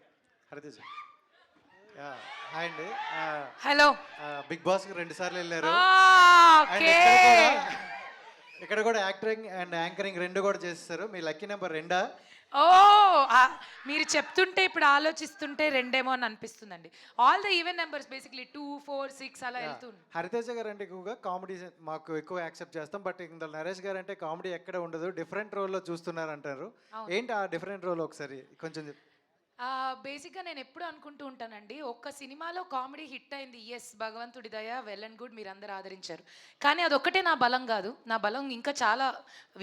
హరితేజ హాయ్ అండి. హలో. బిగ్ బాస్కి 2 సార్లు వెళ్ళారు. ఇక్కడ కూడా యాక్టింగ్ అండ్ యాంకరింగ్ 2 కూడా చేస్తారు. మీ లక్కీ నెంబర్ 2. మీరు చెప్తుంటే ఇప్పుడు ఆలోచిస్తుంటే 2 అని అనిపిస్తుందండి. All the even numbers basically 2, 4, 6 అలా వెళ్తుంది. హరితేజ గారు అంటే ఎక్కువగా కామెడీ మాకు ఎక్కువ యాక్సెప్ట్ చేస్తాం. బట్ ఇందులో నరేష్ గారు అంటే కామెడీ ఎక్కడ ఉండదు, డిఫరెంట్ రోల్లో చూస్తున్నారు అంటారు. ఏంటి ఆ డిఫరెంట్ రోల్ ఒకసారి కొంచెం బేసిక్గా నేను ఎప్పుడు అనుకుంటూ ఉంటానండి, ఒక్క సినిమాలో కామెడీ హిట్ అయింది, ఎస్ భగవంతుడి దయ, వెల్ అండ్ గుడ్, మీరు అందరూ ఆదరించారు. కానీ అదొక్కటే నా బలం కాదు, నా బలం ఇంకా చాలా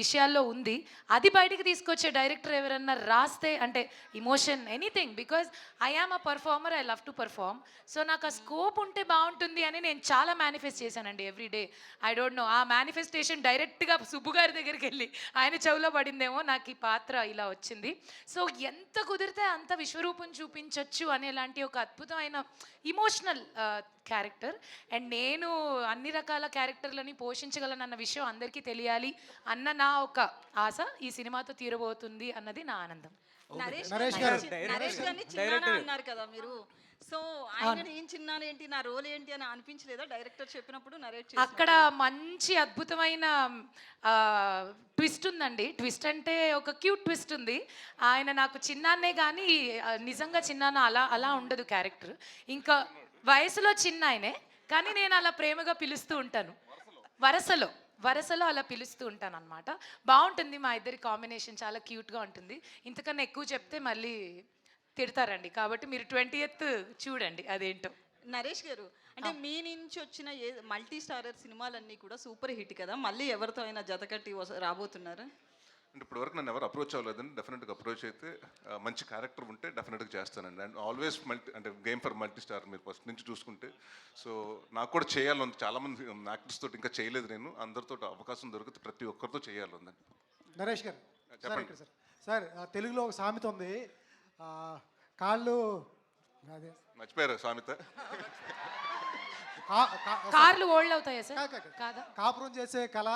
విషయాల్లో ఉంది. అది బయటికి తీసుకొచ్చే డైరెక్టర్ ఎవరన్నా రాస్తే అంటే emotion anything, because I am a performer, I love to perform. So నాకు ఆ స్కోప్ ఉంటే బాగుంటుంది అని నేను చాలా మేనిఫెస్ట్ చేశానండి ఎవ్రీడే. ఐ డోంట్ నో, ఆ మేనిఫెస్టేషన్ డైరెక్ట్గా సుబ్బు గారి దగ్గరికి వెళ్ళి ఆయన చెవులో పడిందేమో, నాకు ఈ పాత్ర ఇలా వచ్చింది. సో ఎంత కుదిరితే అంత విశ్వరూపం చూపించవచ్చు అనేలాంటి ఒక అద్భుతమైన ఇమోషనల్ క్యారెక్టర్. అండ్ నేను అన్ని రకాల క్యారెక్టర్లని పోషించగలనన్న విషయం అందరికీ తెలియాలి అన్న నా ఒక ఆశ ఈ సినిమాతో తీరబోతుంది అన్నది నా ఆనందం. నరేష్ గారిని చిన్నానా అన్నారు కదా మీరు. సో ఆయన ఏం చిన్నాను ఏంటి, నా రోల్ ఏంటి అని అనిపించలేదా డైరెక్టర్ చెప్పినప్పుడు? నరేట్ అక్కడ మంచి అద్భుతమైన ట్విస్ట్ ఉందండి. ట్విస్ట్ అంటే ఒక క్యూట్ ట్విస్ట్ ఉంది. ఆయన నాకు చిన్నాన్నే కానీ నిజంగా చిన్నాన్న అలా ఉండదు క్యారెక్టర్. ఇంకా వయసులో చిన్న ఆయనే, కానీ నేను అలా ప్రేమగా పిలుస్తూ ఉంటాను, వరసలో అలా పిలుస్తూ ఉంటాను అనమాట. బాగుంటుంది మా ఇద్దరి కాంబినేషన్, చాలా క్యూట్గా ఉంటుంది. ఇంతకన్నా ఎక్కువ చెప్తే మళ్ళీ తిడతారండి, కాబట్టి మీరు 20th చూడండి అదేంటో. నరేష్ గారు, అంటే మీ నుంచి వచ్చిన మల్టీ స్టారర్ సినిమాలన్నీ కూడా సూపర్ హిట్ కదా, మళ్ళీ ఎవరితో అయినా జతకట్టి రాబోతున్నారు? అంటే ఇప్పటివరకు నన్ను ఎవరు అప్రోచ్ అవ్వలేదండి. డెఫినెట్గా అప్రోచ్ అయితే మంచి క్యారెక్టర్ ఉంటే డెఫినెట్గా చేస్తానండి. అండ్ ఆల్వేస్ అంటే గేమ్ ఫర్ మల్టీ స్టార్ మీరు ఫస్ట్ నుంచి చూసుకుంటే. సో నాకు కూడా చేయాలని చాలామంది యాక్టర్స్ తోటి ఇంకా చేయలేదు నేను. అందరితో అవకాశం దొరికితే ప్రతి ఒక్కరితో చేయాలి ఉందండి. నరేష్ గారు చెప్పండి సార్, తెలుగులో ఒక సామెత ఉంది, కాళ్ళు అదే మర్చిపోయారు సామెత. కార్లు ఓల్డ్ అవుతాయా సార్? కాదా, కాపురం చేసే కళ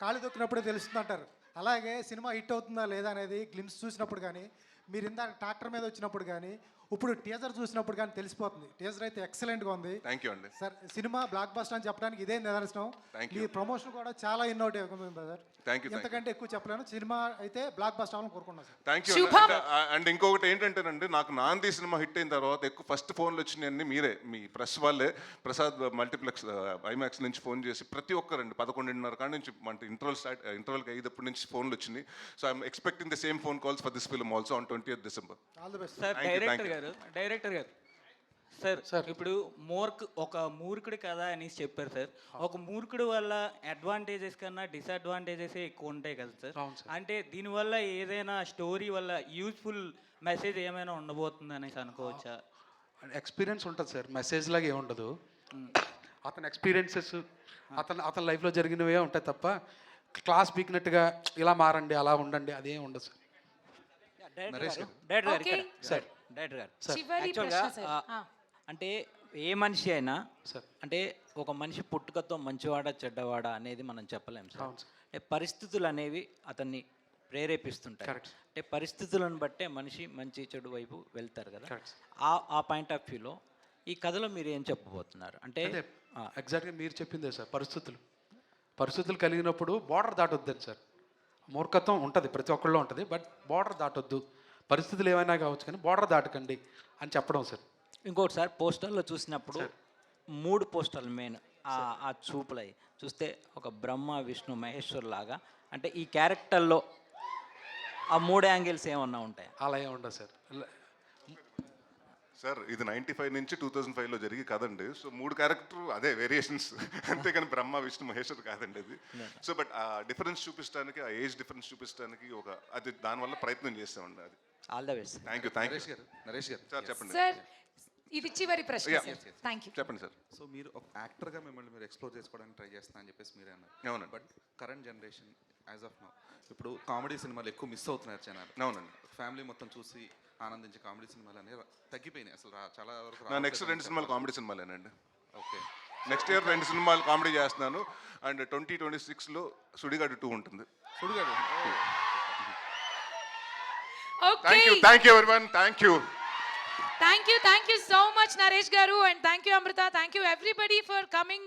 కాళ్ళు దొక్కినప్పుడే తెలుస్తుంది అంటారు. అలాగే సినిమా హిట్ అవుతుందా లేదా అనేది గ్లిమ్స్ చూసినప్పుడు కానీ, మీరు ఇందాక ట్రాక్టర్ మీద వచ్చినప్పుడు కానీ, ఇప్పుడు టీజర్ చూసినప్పుడు కానీ తెలిసిపోతుంది. టీజర్ అయితే ఎక్సలెంట్గా ఉంది. థ్యాంక్ యూ అండి సార్. సినిమా బ్లాక్ బస్టర్ అని చెప్పడానికి ఇదే నిదర్శనం. ఈ ప్రమోషన్ కూడా చాలా ఇన్నోవేటివ్ ఉంది బ్రదర్. Thank you. ఎంతకంటే ఎక్కువ చెప్పలేను. సినిమా అయితే బ్లాక్ బస్టర్ అవ్వాలని కోరుకున్నాను సార్. Thank you. అండ్ ఇంకొకటి ఏంటంటేనండి, నాకు నాంది సినిమా హిట్ అయిన తర్వాత ఎక్కువ ఫస్ట్ ఫోన్లు వచ్చినాయన్నీ మీరే, మీ ప్రెస్ వాళ్ళే. ప్రసాద్ మల్టీప్లెక్స్ ఐమాక్స్ నుంచి ఫోన్ చేసి ప్రతి ఒక్కరండి 11:30 కాడి నుంచి అంటే ఇంటర్వల్కి అయ్యేటప్పటి నుంచి ఫోన్లు వచ్చినాయి. So I'm expecting the same phone calls for this film also on 20th December. All the best sir. Director గారు సార్, ఇప్పుడు ఒక మూర్ఖుడి కథ అనేసి చెప్పారు సార్. ఒక మూర్ఖుడి వల్ల అడ్వాంటేజెస్ కన్నా డిసడ్వాంటేజెస్ ఎక్కువ ఉంటాయి కదా సార్. అంటే దీనివల్ల ఏదైనా స్టోరీ వల్ల యూజ్ఫుల్ మెసేజ్ ఏమైనా ఉండబోతుంది అనేసి అనుకోవచ్చా? ఎక్స్పీరియన్స్ ఉంటుంది సార్, మెసేజ్ లాగా ఏముండదు. అతని ఎక్స్పీరియన్సెస్ అతని లైఫ్లో జరిగినవే ఉంటాయి తప్ప క్లాస్ పీకినట్టుగా ఇలా మారండి అలా ఉండండి అదేం ఉండదు sir. Director Okay. Sir director గారు చివరి యాక్చువల్గా ప్రశ్న సార్. అంటే ఏ మనిషి అయినా అంటే ఒక మనిషి పుట్టుకతో మంచివాడా చెడ్డవాడా అనేది మనం చెప్పలేం సార్. అంటే పరిస్థితులు అనేవి అతన్ని ప్రేరేపిస్తుంటాయి. అంటే పరిస్థితులను బట్టే మనిషి మంచి చెడు వైపు వెళ్తారు కదా. ఆ పాయింట్ ఆఫ్ వ్యూలో ఈ కథలో మీరు ఏం చెప్పబోతున్నారు అంటే ఎగ్జాక్ట్గా మీరు చెప్పిందే సార్. పరిస్థితులు కలిగినప్పుడు బార్డర్ దాటొద్దండి సార్. మూర్ఖత్వం ఉంటుంది ప్రతి ఒక్కళ్ళలో ఉంటుంది, బట్ బార్డర్ దాటొద్దు. పరిస్థితులు ఏమైనా కావచ్చు కానీ బార్డర్ దాటకండి అని చెప్పడం సార్. ఇంకోటి సార్, పోస్టర్లో చూసినప్పుడు 3 పోస్టర్లు మెయిన్ ఆ చూపులై చూస్తే ఒక బ్రహ్మ విష్ణు మహేశ్వర్ లాగా అంటే ఈ క్యారెక్టర్లో ఆ 3 యాంగిల్స్ ఏమన్నా ఉంటాయి? అలా ఏమి ఉండదు సార్. సార్ ఇది 95 నుంచి 2005లో జరిగి కదండి. సో 3 క్యారెక్టర్ అదే వేరియేషన్స్ అంతేకాని బ్రహ్మ విష్ణు మహేశ్వర్ కాదండి అది. సో బట్ ఆ డిఫరెన్స్ చూపించడానికి, ఆ ఏజ్ డిఫరెన్స్ చూపించడానికి అది దానివల్ల ప్రయత్నం చేస్తామండి. అది all the best. Thank you. Naresh గారు సార్ చెప్పండి. సార్ ఇది చివరి ప్రశ్న. Thank you. చెప్పండి సార్. సో మీరు ఒక యాక్టర్గా మిమ్మల్ని మీరు ఎక్స్ప్లోర్ చేసుకోవడానికి ట్రై చేస్తున్నా అని చెప్పేసి మీరే అన్నారు. అవునండి. But current generation as of now ఇప్పుడు కామెడీ సినిమాలు ఎక్కువ మిస్ అవుతున్నారు జనాలు. అవునండి. ఫ్యామిలీ మొత్తం చూసి ఆనందించే కామెడీ సినిమాలు అనేవి తగ్గిపోయినాయి అసలు చాలా వరకు. నా నెక్స్ట్ 2 సినిమాలు కామెడీ సినిమాలేనండి. ఓకే. నెక్స్ట్ ఇయర్ 2 సినిమాలు కామెడీ చేస్తున్నాను. అండ్ 2026లో సుడిగాడు 2 ఉంటుంది. Sudigadu. Thank you everyone. Thank you so much Naresh garu, and thank you Amrita, thank you everybody for coming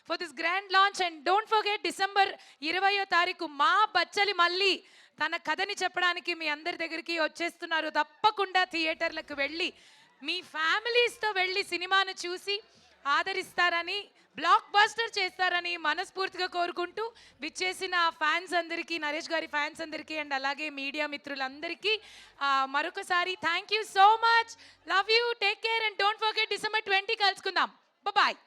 for this grand launch. And don't forget December 20వ తారీఖు మా బచ్చలి మళ్ళీ తన కథని చెప్పడానికి మీ అందరి దగ్గరికి వచ్చేస్తున్నారు. తప్పకుండా థియేటర్లకు వెళ్ళి మీ ఫ్యామిలీస్తో వెళ్ళి సినిమాను చూసి ఆదరిస్తారని, బ్లాక్ బస్టర్ చేస్తారని మనస్ఫూర్తిగా కోరుకుంటూ విచ్చేసిన ఫ్యాన్స్ అందరికీ, నరేష్ గారి ఫ్యాన్స్ అందరికీ అండ్ అలాగే మీడియా మిత్రులందరికీ మరొకసారి thank you so much. Love you, take care and don't forget December 20 కలుసుకుందాం. బాయ్.